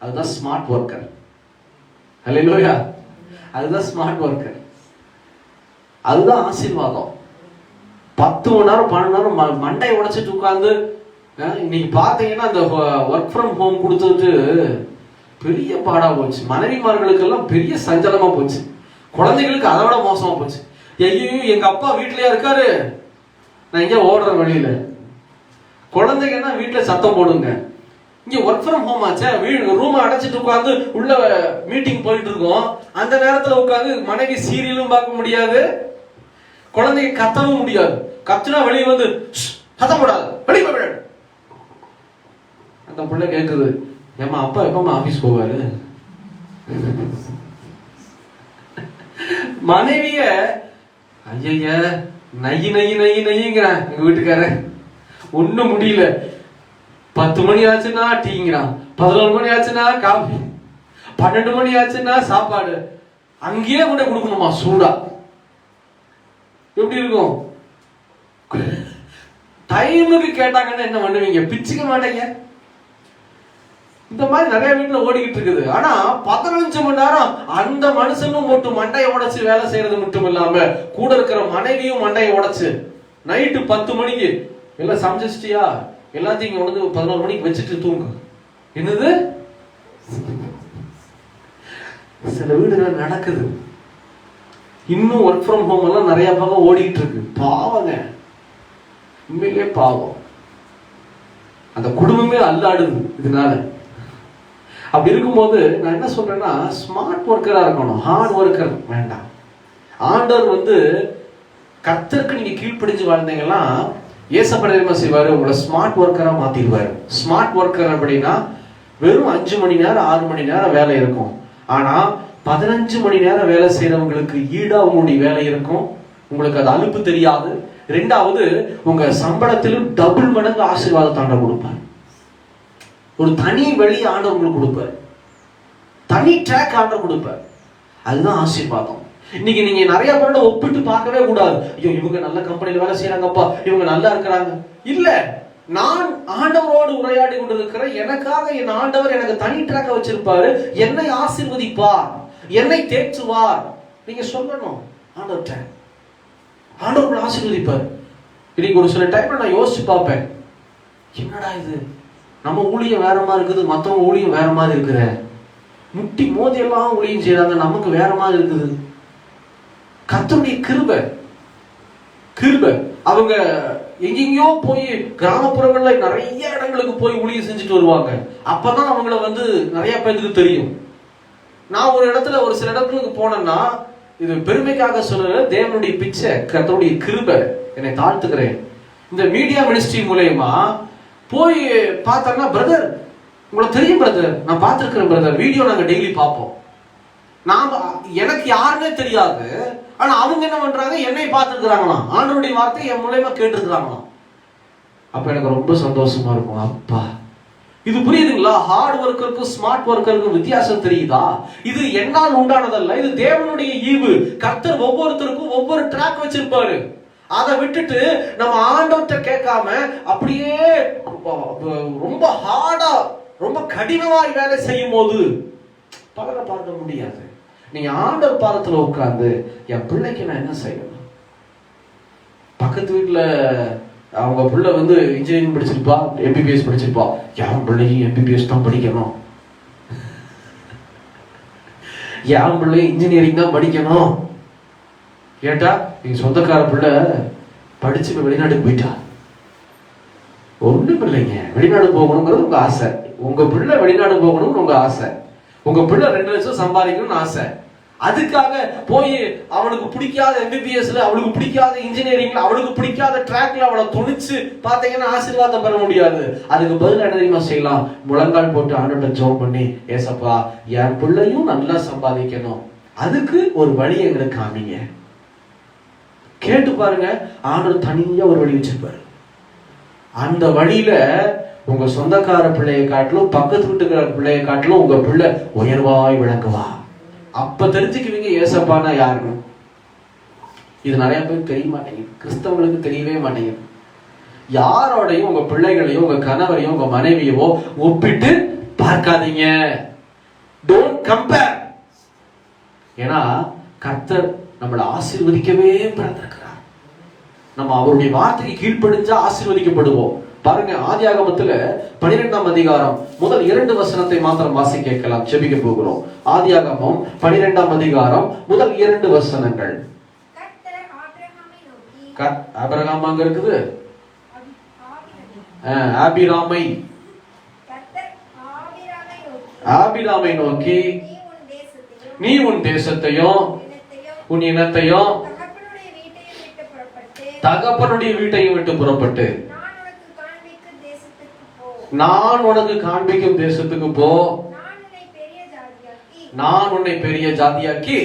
அதுதான் ஸ்மார்ட் ஒர்க்கர். அல்லேலூயா. அதுதான் ஸ்மார்ட் ஒர்க்கர். அதுதான் ஆசீர்வாதம். 10 மணி நேரம் 12 நேரம் மண்டையை உடைச்சிட்டு உட்காந்து இன்னைக்கு பாத்தீங்கன்னா அந்த ஒர்க் ஃப்ரம் ஹோம் கொடுத்துட்டு பெரிய பாடா போச்சு. மனைவிமார்களுக்கெல்லாம் பெரிய சஞ்சலமா போச்சு. குழந்தைகளுக்கு அதை விட மோசமா போச்சு. ஐயோ எங்க அப்பா வீட்லயா இருக்காரு, நான் இங்க ஓடுற வழியில. குழந்தைங்கன்னா வீட்டுல சத்தம் போடுங்க. இங்க ஒர்க் ஃப்ரம் ஹோம் ஆச்சே, ரூம் அடைச்சிட்டு உட்காந்து உள்ள மீட்டிங் போயிட்டு இருக்கோம். அந்த நேரத்துல உட்காந்து மனைவி சீரியலும் பார்க்க முடியாது, குழந்தைங்க கத்தவும் முடியாது. கத்துனா வெளியே வந்து சத்தம் போடாது, வெளியே போய். அந்த பிள்ளை கேட்குது, ஏமா அப்பா எப்பமா ஆபீஸ் போவாரு? மனைவிய ஐய நையி நையி நையி நையுங்கிறான் எங்க வீட்டுக்காரன். ஒண்ணும் முடியல. 10 மணி ஆச்சுன்னா டீங்கிறான், 11 மணி ஆச்சுன்னா காஃபி, 12 மணி ஆச்சுன்னா சாப்பாடு. அங்கேயே கூட கொடுக்கணுமா சூடா? எப்படி இருக்கும்? டைமுக்கு கேட்டாங்கன்னா என்ன பண்ணுவீங்க? பிச்சுக்க மாட்டீங்க. இந்த மாதிரி நிறைய வீட்டுல ஓடிக்கிட்டு இருக்குது. ஆனா 15 மணி நேரம் அந்த மனுஷனும் மட்டும் மண்டையை உடைச்சு வேலை செய்யறது மட்டும் இல்லாம கூட இருக்கிற மனைவியும் மண்டையை உடைச்சு நைட்டு 10 மணிக்கு எல்லாம் சமைச்சிட்டியா, எல்லாத்தையும் இங்க வந்து 11 மணிக்கு வச்சுட்டு தூங்கு. என்னது? சில வீடுகள் நடக்குது. இன்னும் ஒர்க் ஃப்ரம் ஹோம் எல்லாம் நிறைய பக்கம் ஓடிக்கிட்டு இருக்கு. பாவங்க, உண்மையிலே பாவம். அந்த குடும்பமே அல்லாடுது இதனால. அப்படி இருக்கும்போது நான் என்ன சொல்றேன்னா, ஸ்மார்ட் ஒர்க்கரா இருக்கணும், ஹார்ட் ஒர்க்கர் வேண்டாம். ஆண்டவர் வந்து கர்த்தருக்கு நீங்க கீழ்ப்படிஞ்சு வாழ்ந்தீங்கன்னா ஏசப்படையமா செய்வாரு, உங்களை ஸ்மார்ட் ஒர்க்கரா மாத்திடுவாரு. ஸ்மார்ட் ஒர்க்கர் அப்படின்னா வெறும் 5 மணி நேரம் 6 மணி நேரம் வேலை இருக்கும். ஆனா 15 மணி நேரம் வேலை செய்யறவங்களுக்கு ஈடா உங்களுடைய வேலை இருக்கும். உங்களுக்கு அது அலுப்பு தெரியாது. 2வது, உங்க சம்பளத்திலும் டபுள் மடங்கு ஆசீர்வாதத்தை ஆண்டவர் கொடுப்பார். ஒரு தனி வழி ஆண்டவர் உங்களுக்கு கொடுப்பார், தனி ட்ராக் ஆண்டவர் கொடுப்பார். அதுதான் ஆசீர்வாதம். இன்னைக்கு நீங்க நிறைய பேரோட ஒப்பிட்டு பார்க்கவே கூடாது. ஐயோ இவங்க நல்ல கம்பெனில வேலை செய்யறாங்கப்பா, இவங்க நல்லா இருக்கிறாங்க. இல்ல, நான் ஆண்டவரோடு உரையாடி கொண்டிருக்கிற எனக்காக என் ஆண்டவர் எனக்கு தனி ட்ராக்க வச்சிருப்பாரு. என்னை ஆசீர்வதிப்பார், என்னை தேற்றுவார். நீங்க சொல்லணும் ஆண்டவர்கிட்ட, ஆண்டவர் ஆசீர்வதிப்பார். இன்னைக்கு ஒரு சில டைம்ல நான் யோசிச்சு பார்ப்பேன், என்னடா இது, நம்ம ஊழியம் வேற மாதிரி இருக்குது, மற்றவங்க ஊழியம் வேற மாதிரி இருக்குற, முட்டி மோதி எல்லாம் ஊழியம் செய்யறாங்க, நமக்கு வேற மாதிரி இருக்குது. கர்த்தருடைய கிருபை கிருபை. அவங்க எங்கெங்கயோ போய் கிராமப்புறங்கள்ல நிறைய இடங்களுக்கு போய் ஊழியம் செஞ்சுட்டு வருவாங்க. அப்பதான் அவங்கள வந்து நிறைய பேருக்கு தெரியும். நான் ஒரு இடத்துல ஒரு சில இடங்களுக்கு போனேன்னா, இது பெருமைக்காக சொல்ற தேவனுடைய பிச்சை, கர்த்தருடைய கிருபை, என்னை தாழ்த்துக்கிறேன். இந்த மீடியா மினிஸ்ட்ரி மூலமா போய் பார்த்தோம்னா, பிரதர் உங்களுக்கு தெரியும் பிரதர், நான் பார்த்துருக்கிறேன் பிரதர், வீடியோ நாங்கள் டெய்லி பார்ப்போம். நான் எனக்கு யாருன்னே தெரியாது, ஆனா அவங்க என்ன பண்றாங்க, என்னை பார்த்துருக்குறாங்களாம், ஆண்டவருடைய வார்த்தை என் மூலமா கேட்டுருக்குறாங்களாம். அப்ப எனக்கு ரொம்ப சந்தோஷமா இருக்கும். அப்பா, இது புரியுதுங்களா? ஹார்ட் ஒர்க்கருக்கும் ஸ்மார்ட் ஒர்க்கருக்கும் வித்தியாசம் தெரியுதா? இது என்னால் உண்டானதல்ல, இது தேவனுடைய ஈவு. கர்த்தர் ஒவ்வொருத்தருக்கும் ஒவ்வொரு ட்ராக் வச்சிருப்பாரு. அதை விட்டுட்டு நம்ம ஆண்டவர்கிட்ட கேட்காம அப்படியே ரொம்ப ஹார்டா ரொம்ப கடினமாய் வேலை செய்யும் போது பலரை பார்க்க முடியாது. நீங்க ஆண்டவர் பாதத்துல உட்கார்ந்து, என் பிள்ளைக்கு நான் என்ன செய்யணும், பக்கத்து வீட்டுல அவங்க பிள்ளை வந்து இன்ஜினியரிங் படிச்சிருப்பா, எம்பிபிஎஸ் படிச்சிருப்பா. என் பிள்ளையும் எம்பிபிஎஸ் தான் படிக்கணும், என் பிள்ளையும் இன்ஜினியரிங் தான் படிக்கணும். கேட்டா எங்க சொந்தக்கார பிள்ளை படிச்சு வெளிநாட்டுக்கு போயிட்டா. ஒண்ணும் இல்லைங்க, வெளிநாடு போகணுங்கிறது உங்க ஆசை. உங்க பிள்ளை வெளிநாடு போகணும்னு உங்க ஆசை. உங்க பிள்ளை 2 லட்சம் சம்பாதிக்கணும்னு ஆசை. அதுக்காக போய் அவனுக்கு பிடிக்காத எம்பிபிஎஸ்ல, அவளுக்கு பிடிக்காத இன்ஜினியரிங்ல, அவளுக்கு பிடிக்காத ட்ராக்ல அவளை துணிச்சு பாத்தீங்கன்னா ஆசீர்வாதம் பெற முடியாது. அதுக்கு பதில் என்ன தெரியுமா செய்யலாம்? முழங்கால் போட்டு ஆண்டவர்கிட்ட ஜெபம் பண்ணி, ஏசப்பா என் பிள்ளையும் நல்லா சம்பாதிக்கணும், அதுக்கு ஒரு வழி எங்களுக்கு காமிங்க. கேட்டு பாருங்க, ஆண்டவர் தனியா ஒரு வழி வச்சிருப்பாரு. அந்த வழியில உங்க சொந்தக்கார பிள்ளையை காட்டிலும் பக்கத்து வீட்டுக்கார பிள்ளையை காட்டிலும் உங்க பிள்ளை உயர்வாய் விளங்குவா. அப்ப தெரிஞ்சுக்குவீங்க ஏசப்பானா யாருன்னு. இது நிறைய பேருக்கு தெரிய மாட்டேங்குது, கிறிஸ்தவங்களுக்கு தெரியவே மாட்டேங்குது. யாரோடையும் உங்க பிள்ளைகளையும் உங்க கணவரையும் உங்க மனைவியவோ ஒப்பிட்டு பார்க்காதீங்க. Don't compare. ஏன்னா கர்த்தர் நம்மளை ஆசீர்வதிக்கவே பிறந்திருக்கிறார். நம்ம அவருடைய வார்த்தைக்கு கீழ்ப்படிஞ்சா ஆசீர்வதிக்கப்படுவோம். பாருங்க, ஆதியாகமத்துல 12ஆம் அதிகாரம் முதல் 2 வசனத்தை மாத்திரம் வாசி கேட்கலாம். ஜெபிக்க போகிறோம். ஆதியாகமம் 12ஆம் அதிகாரம் முதல் 2 வசனங்கள். ஆபிரகாம் அங்க இருக்குது, ஆபிராமை நோக்கி நீ உன் தேசத்தையும் உன் இனத்தையும் தகப்பனுடைய வீட்டையும் விட்டு புறப்பட்டு நான் உனக்கு காண்பிக்கும் தேசத்துக்கு போ. நான் உன்னை பெரிய ஜாதியாக்கி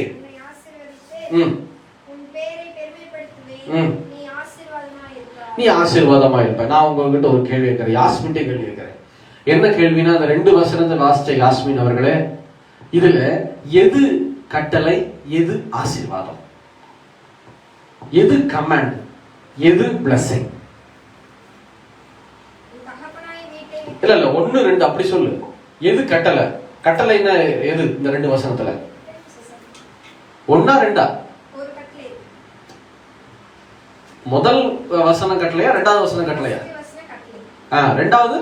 நீ ஆசீர்வாதமா இருப்ப. நான் உங்ககிட்ட ஒரு கேள்வி கேட்கிறேன், யாஸ்மின்ட்டே கேள்வி கேட்கிறேன். என்ன கேள்வினா, அந்த 2 வசனத்தை வாசிச்ச யாஸ்மின் அவர்களே, இதுல எது கட்டளை, எது ஆசீர்வாதம், எது கமாண்ட், எது பிளஸிங்? இல்ல 1 2 அப்படி சொல்லு. எது கட்டளை? கட்டளைன்னா எது இந்த 2 வசனத்துல? 1 2? முதல் வசனம் கட்டளையா, 2வது வசனம் கட்டளையா? 2வது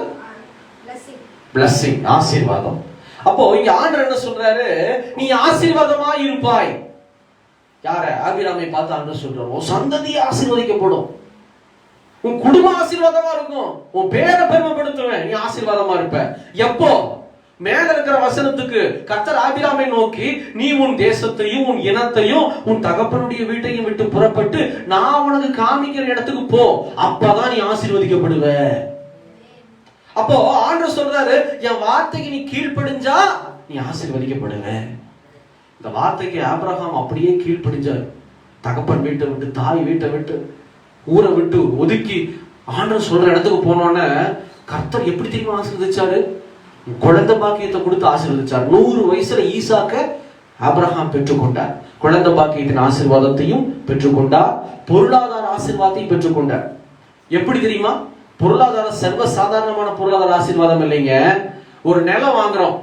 பிளஸிங், ஆசீர்வாதம். அப்போ இங்க ஆண்டவர் என்ன சொல்றாரு? நீ ஆசீர்வாதமா இருப்பாய். யார? ஆபிராமை பார்த்து ஆண்டவர் சொல்றாரு, உன் சந்ததி ஆசீர்வதிக்கப்படும், உன் குடும்பம் ஆசீர்வாதமா இருக்கும், உன் பேரை பெருமைப்படுத்துவேன், நீ ஆசீர்வாதமா இருப்ப. எப்போ? மேல இருக்கிற வசனத்துக்கு கர்த்தர் ஆபிராமை நோக்கி நீ உன் தேசத்தையும் உன் இனத்தையும் உன் தகப்பனுடைய வீட்டையும் விட்டு புறப்பட்டு நான் உனக்கு காமிக்கிற இடத்துக்கு போ, அப்பதான் நீ ஆசீர்வதிக்கப்படுவ. அப்போ ஆண்டவர் சொல்றாரு, என் வார்த்தைக்கு நீ கீழ்ப்படிஞ்சா நீ ஆசீர்வதிக்கப்படுவ. இந்த வார்த்தைக்கு ஆபிரகாம் அப்படியே கீழ்ப்படிஞ்சார். தகப்பன் வீட்டை விட்டு, தாய் வீட்டை விட்டு, ஊரை விட்டு ஒதுக்கி ஆண்டவர் சொல்ற இடத்துக்கு போனோன்னு கர்த்தர் எப்படி தெரியுமா ஆசீர்வதிச்சாரு? குழந்தை பாக்கியத்தை கொடுத்து ஆசீர்வதிச்சார். 100 வயசுல ஈசாக்க ஆபிரகாம் பெற்றுக்கொண்டார். குழந்தை பாக்கியத்தின் ஆசீர்வாதத்தையும் பெற்றுக்கொண்டார், பொருளாதார ஆசீர்வாதத்தையும் பெற்றுக்கொண்டார். எப்படி தெரியுமா? பொருளாதார சர்வ சாதாரணமான பொருளாதார ஆசீர்வாதம் இல்லைங்க. ஒரு நிலம் வாங்குறோம்,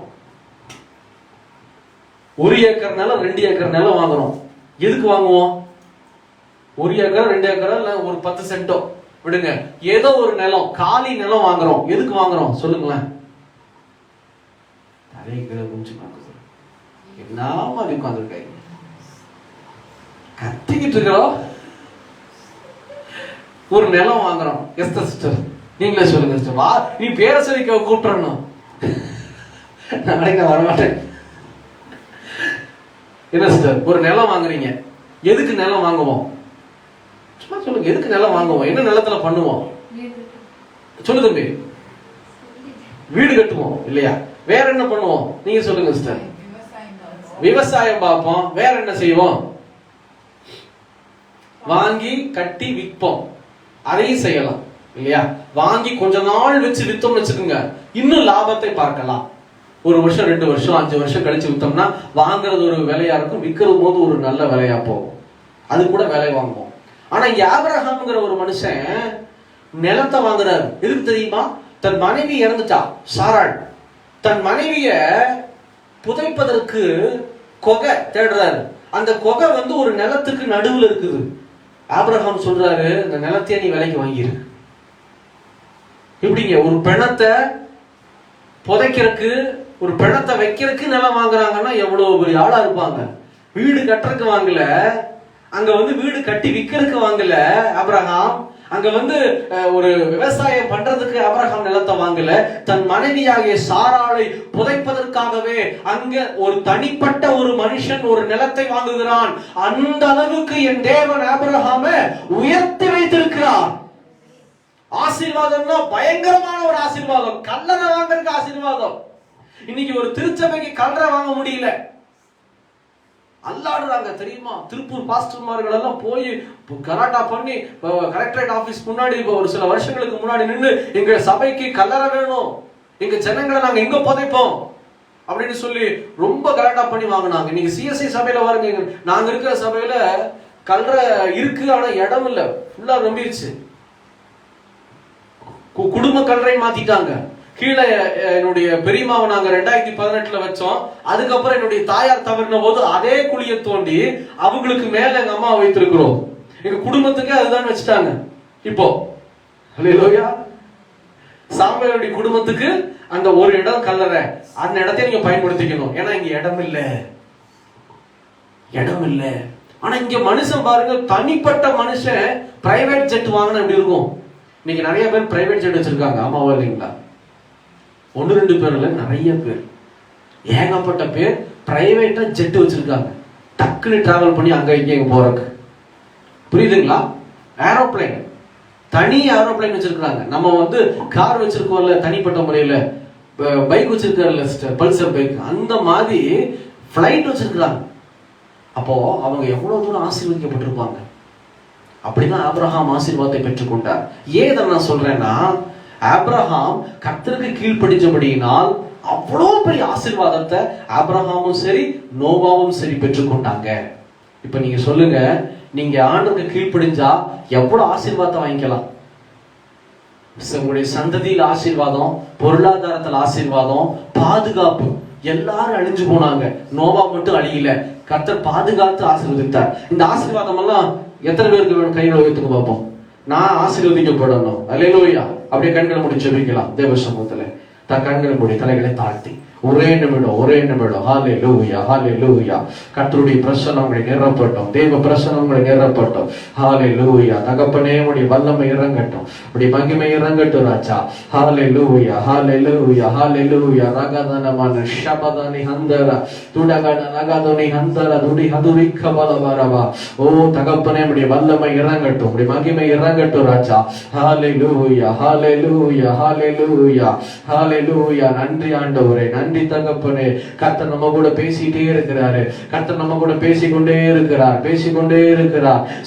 1 ஏக்கர் நிலம் 2 ஏக்கர் நிலம் வாங்குறோம். எதுக்கு வாங்குவோம்? 1 ஏக்கர் 2 ஏக்கர் இல்ல ஒரு 10 சென்டோ விடுங்க, ஏதோ ஒரு நிலம், காலி நிலம் வாங்குறோம். எதுக்கு வாங்குறோம் சொல்லுங்களேன்? என்ன மாதிரி உட்கார்ந்துருக்காங்க, கத்திக்கிட்டு இருக்கிறோம். ஒரு நிலம் வாங்குறோம். எஸ்தர் சிஸ்டர் நீங்களே சொல்லுங்க சிஸ்டர். வா, நீ பேர சொல்லி கூப்பிடணும், நாளைக்கு நான் வரமாட்டேன். என்ன சிஸ்டர், ஒரு நிலம் வாங்குறீங்க, எதுக்கு நிலம் வாங்குவோம்? சும்மா சொல்லுங்க, எதுக்கு நிலம் வாங்குவோம்? என்ன நிலத்துல பண்ணுவோம் சொல்லு தம்பி? வீடு கட்டுவோம் இல்லையா? வேற என்ன பண்ணுவோம் நீங்க சொல்லுங்க சிஸ்டர்? விவசாயம் பார்ப்போம். வேற என்ன செய்வோம்? வாங்கி கட்டி விற்போம், அதையும் செய்யலாம் இல்லையா? வாங்கி கொஞ்ச நாள் வச்சு வித்தோம்னு வச்சுக்கோங்க, இன்னும் லாபத்தை பார்க்கலாம். 1 வருஷம் 2 வருஷம் 5 வருஷம் கழிச்சு வித்தோம்னா வாங்குறது ஒரு விலையா இருக்கும், விற்கிறது போது ஒரு நல்ல விலையா போகும், அது கூட விலை வாங்குவோம். ஆனா இங்க ஆபிரகாம்ங்கிற ஒரு மனுஷன் நிலத்தை வாங்குறாரு. எதுக்கு தெரியுமா? தன் மனைவி இறந்துட்டா சாராள். தன் மனைவிய புதைப்பதற்கு கொகை தேடுறாரு. அந்த கொகை ஒரு நிலத்துக்கு நடுவுல இருக்குது. ஆபிரகாம் சொல்றாரு, இந்த நிலத்தையே நீ விலைக்கு வாங்கிரு. எப்படிங்க ஒரு பிணத்தை புதைக்கிறதுக்கு, ஒரு பிணத்தை வைக்கிறதுக்கு நிலம் வாங்குறாங்கன்னா எவ்வளவு பெரிய ஆளா இருப்பாங்க. வீடு கட்டுறதுக்கு வாங்கல, அங்க வீடு கட்டி விக்கிறதுக்கு வாங்கல ஆபிரகாம். அங்க ஒரு விவசாயம் பண்றதுக்கு ஆபிரகாம் நிலத்தை வாங்கல. தன் மனைவியாகிய சாராளை புதைப்பதற்காகவே அங்க ஒரு தனிப்பட்ட ஒரு மனுஷன் ஒரு நிலத்தை வாங்குகிறான். அந்த அளவுக்கு என் தேவன் ஆபிரகாமை உயர்த்தி வைத்திருக்கிறார். ஆசீர்வாதம்னா பயங்கரமான ஒரு ஆசீர்வாதம். கல்லறை வாங்குறதுக்கு ஆசீர்வாதம். இன்னைக்கு ஒரு திருச்சபைக்கு கல்லறை வாங்க முடியல, அல்லாடுறாங்க தெரியுமா? திருப்பூர் பாஸ்டர்மார்கள் எல்லாம் போய் கலாட்டா பண்ணி கலெக்டரேட் ஆபீஸ் முன்னாடி ஒரு சில வருஷங்களுக்கு முன்னாடி நின்று, எங்க சபைக்கு கல்லறை வேணும், எங்க ஜனங்களை நாங்க எங்க புதைப்போம் அப்படின்னு சொல்லி ரொம்ப கலாட்டா பண்ணி வாங்கினாங்க. இன்னைக்கு சிஎஸ்ஐ சபையில பாருங்க, நாங்க இருக்கிற சபையில கல்லறை இருக்கு, ஆனா இடம் இல்ல, ஃபுல்லா நம்பிருச்சு. குடும்ப கல்லறை மாத்திட்டாங்க. கீழே என்னுடைய பெரியமாவை நாங்க 2018 வச்சோம். அதுக்கப்புறம் என்னுடைய தாயார் தவறின போது அதே குழியை தோண்டி அவங்களுக்கு மேல எங்க அம்மா வைத்திருக்கிறோம். எங்க குடும்பத்துக்கு அதுதான் வச்சுட்டாங்க. இப்போ ஹல்லேலூயா, சாமுவேலுடைய குடும்பத்துக்கு அந்த ஒரு இடம் கல்லறை, அந்த இடத்தை நீங்க பயன்படுத்திக்கணும். ஏன்னா இங்க இடம் இல்ல. ஆனா இங்க மனுஷன் பாருங்க, தனிப்பட்ட மனுஷன் பிரைவேட் ஜெட் வாங்கினா எப்படி இருக்கும்? இன்னைக்கு நிறைய பேர் பிரைவேட் ஜெட் வச்சிருக்காங்க. ஆமாவா இல்லைங்களா? 1-2 பேர் இல்ல, நிறைய பேர், ஏகப்பட்ட பேர் பிரைவேட்டா ஜெட் வச்சிருக்காங்க. டக்குன்னு டிராவல் பண்ணி அங்க இங்க போறதுக்கு. புரியுதுங்களா? ஏரோப்ளைன், தனி ஏரோப்ளைன் வச்சிருக்காங்க. நம்ம கார் வச்சிருக்கோம்ல தனிப்பட்ட முறையில, பைக் வச்சிருக்காருல்ல பல்சர் பைக், அந்த மாதிரி பிளைட் வச்சிருக்காங்க. அப்போ அவங்க எவ்வளவு தூரம் ஆசீர்வதிக்கப்பட்டிருப்பாங்க. அப்படிதான் ஆபிரகாம் ஆசீர்வாதத்தை பெற்றுக்கொண்டார். ஏன் நான் சொல்றேன்னா, ஆபிரகாம் கர்த்தருக்கு கீழ்ப்படிஞ்சபடியினால் அவ்வளவு பெரிய ஆசீர்வாதத்தை ஆபிரகாமும் சரி நோவாவும் சரி பெற்றுக்கொண்டாங்க. இப்ப நீங்க சொல்லுங்க, நீங்க ஆண்டுக்கு கீழ்ப்படிஞ்சா எவ்வளவு ஆசீர்வாதத்தை வாங்கிக்கலாம்? உங்களுடைய சந்ததியில் ஆசீர்வாதம், பொருளாதாரத்தில் ஆசீர்வாதம், பாதுகாப்பு. எல்லாரும் அழிஞ்சு போனாங்க, நோவா மட்டும் அழியல. கர்த்தர் பாதுகாத்து ஆசீர்வதித்தார். இந்த ஆசீர்வாதம் எல்லாம் எத்தனை பேருக்கு வேணும்? கையில வைத்துக்கு பார்ப்போம். நான் ஆசீர்வதிக்கப்படணும். அல்லேலூயா. அப்படியே கண்களை மூடி ஜெபிக்கலாம் தேவ சமூகத்துல. கண்களை மூடி தலைகளை தாழ்த்தி ஒரே நிமிடம் ஹல்லேலூயா, ஹல்லேலூயா. கர்த்தருடைய பிரசன்னம் உங்களை நிரப்பட்டும், தேவ பிரசன்னம் உங்களை நிரப்பட்டும். ஹல்லேலூயா. தகப்பனே, உடைய வல்லமை இறங்கட்டும், உடைய மகிமை இறங்கட்டும் ராஜா. ஹல்லேலூயா, ஹல்லேலூயா, ஹல்லேலூயா. ரகதனமான ஷபதனி ஹந்தர துடகன நகதனி ஹந்தர துடி ஹதுரிக்க பலவரவா. ஓ தகப்பனே, உடைய வல்லமை இறங்கட்டும், உடைய மகிமை இறங்கட்டும் ராஜா. ஹல்லேலூயா, ஹல்லேலூயா, ஹல்லேலூயா, ஹல்லேலூயா. நன்றி ஆண்டவரே, நன்றி தகப்பனே. கர்த்தர் நம்ம கூட பேசிட்டே இருக்கிறாரு. கர்த்தர் நம்ம கூட பேசிக்கொண்டே இருக்கிறார்.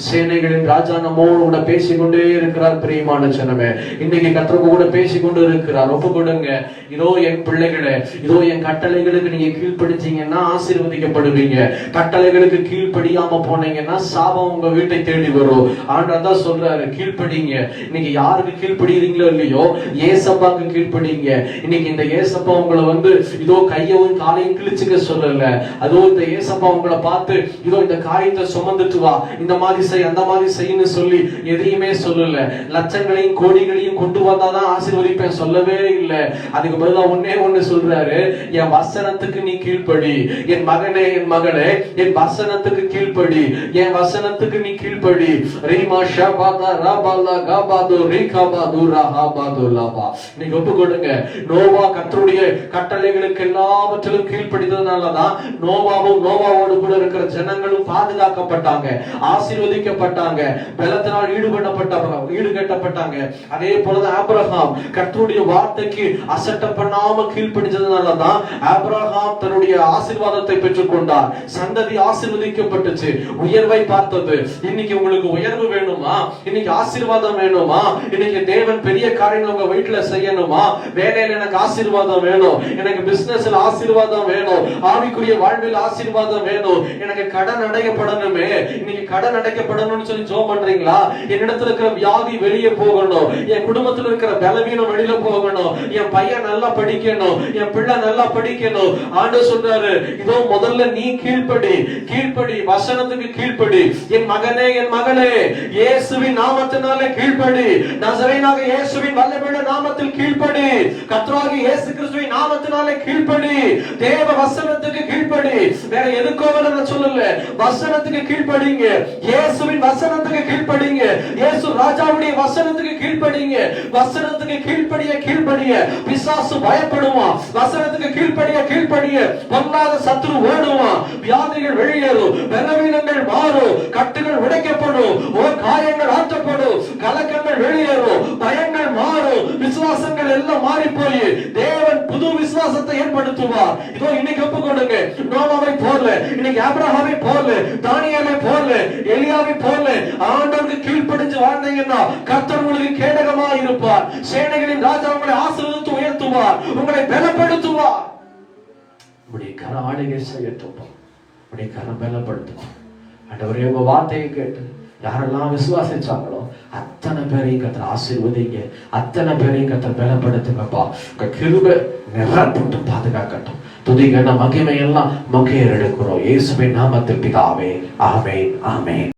சேனைகளின் ராஜா நம்மோடு கூட பேசிக்கொண்டே இருக்கிறார். பிரியமான ஜனமே, இன்னைக்கு கர்த்தர் கூட பேசிக்கொண்டு இருக்கிறார். ஒப்பு கொடுங்க. இதோ என் பிள்ளைகளே, இதோ என் கட்டளைகளுக்கு நீங்க கீழ்ப்படிச்சீங்கன்னா ஆசீர்வதிக்கப்படுவீங்க. கட்டளைகளுக்கு கீழ்ப்படியாம போனீங்கன்னா சாபம் உங்க வீட்டை தேடி வரும். ஆண்டவர் தான் சொல்றாரு, கீழ்ப்படிங்க. இன்னைக்கு யாருக்கு கீழ்ப்படுகிறீங்களோ இல்லையோ, ஏசப்பாக்கு கீழ்ப்படிங்க. இன்னைக்கு இந்த ஏசப்பா உங்களை இதோ கையவும் காலையும் கிழிச்சுக்க சொல்லல. அதோ இந்த ஏசப்பா உங்களை பார்த்து இதோ இந்த காரியத்தை சுமந்துட்டு வா, இந்த மாதிரி செய், அந்த மாதிரி செய்யு சொல்லி எதையுமே சொல்லல. லட்சங்களையும் கோடிகளையும் கொண்டு வந்தாதான் ஆசீர்வதிப்பேன் சொல்லவே இல்லை. அதுக்கு பதிலா ஒண்ணு சொல்றாரு, என் வசனத்துக்கு நீ கீழ்ப்படி. என் மகனே, என் மகளே, என் வசனத்துக்கு கீழ்ப்படி, என் வசனத்துக்கு நீ கீழ்ப்படி. ரீமா ஷபாதா ராபாலா காபாது ரீகாபாது ராஹாபாது லாபா. நீங்க ஒப்பு கொடுங்க. நோவா கர்த்தருடைய கட்டளைகளுக்கு எல்லாவற்றிலும் கீழ்ப்படித்ததுனாலதான் நோவாவும் நோவாவோடு கூட இருக்கிற ஜனங்களும் பாதுகாக்கப்பட்டாங்க, ஆசீர்வதிக்கப்பட்டாங்க, பலத்தினால் ஈடுகட்டப்பட்டாங்க. அதே போலதான் ஆபிரகாம் கர்த்தருடைய வார்த்தைக்கு அசட்ட பண்ணாம கீழ்ப்படித்ததுனாலதான் ஆபிரகாம் தன்னுடைய ஆசீர்வாதத்தை பெற்றுக்கொண்டார். சந்ததி ஆசீர்வதிக்கப்பட்டுச்சு, உயர்வை பார்த்தது. இன்னைக்கு உங்களுக்கு உயர்வு வேணுமா? இன்னைக்கு ஆசீர்வாதம் வேணுமா? இன்னைக்கு தேவன் பெரிய காரியங்கள் உங்க வீட்டுல செய்யணுமா? வேலையில எனக்கு ஆசீர்வாதம் வேணும், எனக்கு பிசினஸ்ல ஆசீர்வாதம் வேணும், ஆவிக்குரிய வாழ்வில் ஆசீர்வாதம் வேணும், எனக்கு கடன் அடைக்கப்படணுமே. இன்னைக்கு கடன் அடைக்கப்படணும்னு சொல்லி ஜெபம் பண்றீங்களா? என்னிடத்துல இருக்கிற வியாதி வெளியே போகணும், என் குடும்பத்துல இருக்கிற பலவீனம் வெளியில போகணும், என் பையன் நல்லா படிக்கணும், என் பிள்ளை நல்லா படிக்கணும். ஆண்டவர் சொல்றாரு, இதோ முதல்ல நீ கீழ்ப்படி, கீழ்ப்படி, வசனத்துக்கு கீழ்ப்படி. என் மகனே, என் மகளே, இயேசுவின் நாமத்தினாலே கீழ்ப்படி, நசரேயனாக இயேசுவின் வல்லமையுள்ள நாமத்தில் கீழ்ப்படி, கர்த்தராகிய இயேசு கிறிஸ்துவின் நாமத்தினாலே கீழ்ப்படி, தேவ வசனத்துக்கு கீழ்ப்படி. வேற எதுக்கோ நான் சொல்லல, வசனத்துக்கு கீழ்ப்படிங்க, இயேசுவின் வசனத்துக்கு கீழ்ப்படிங்க, இயேசு ராஜாவுடைய வசனத்துக்கு கீழ்ப்படிங்க. வசனத்துக்கு கீழ்ப்படிய கீழ்ப்படிய பிசாசு பயப்படுவான், வசனத்துக்கு கீழ்ப்படிய கீழ்ப்படிய பொல்லாத சத்துரு ஓடுவான், வியாதிகள் வெளியேறும், பலவீனங்கள் மாறும், கட்டுகள் உடைக்கப்படும், காயங்கள் ஆற்றப்படும், கலக்கங்கள் வெளியேறும், பயங்கள் மாறும், விசுவாசங்கள் எல்லாம் மாறி போய் தேவன் புது விசுவாசத்தை ஏற்படுத்துவார். இதோ இன்னைக்கு ஒப்பு கொடுங்க, நோவாவை போல, இன்னைக்கு ஆபிரகாமை போல, தானியேலை போல, எலியாவை போல ஆண்டவருக்கு கீழ்ப்படிஞ்சு வாழ்ந்தீங்கன்னா கர்த்தர் உங்களுக்கு கேடகமா இருப்பார். சேனைகளின் ராஜா உங்களை ஆசீர்வதித்து உயர்த்துவார், உங்களை பலப்படுத்துவார். உங்களுடைய கர ஆளுகை செய்யட்டும், உங்களுடைய கரம் பலப்படுத்துவார். ஆண்டவரே, உங்க வார்த்தையை கேட்டு யாரெல்லாம் விசுவாசிச்சாங்களோ அத்தனை பேரையும் கர்த்தர் ஆசீர்வதிங்க, அத்தனை பேரையும் கர்த்தர் பலப்படுத்துங்கப்பா. உங்க கிருபை நிரப்பட்டு பாதுகாக்கட்டும். துதிகன மகிமையெல்லாம் மொக்கையர் எடுக்கிறோம் இயேசுவின் நாமத்தில் பிதாவே, ஆமென், ஆமென்.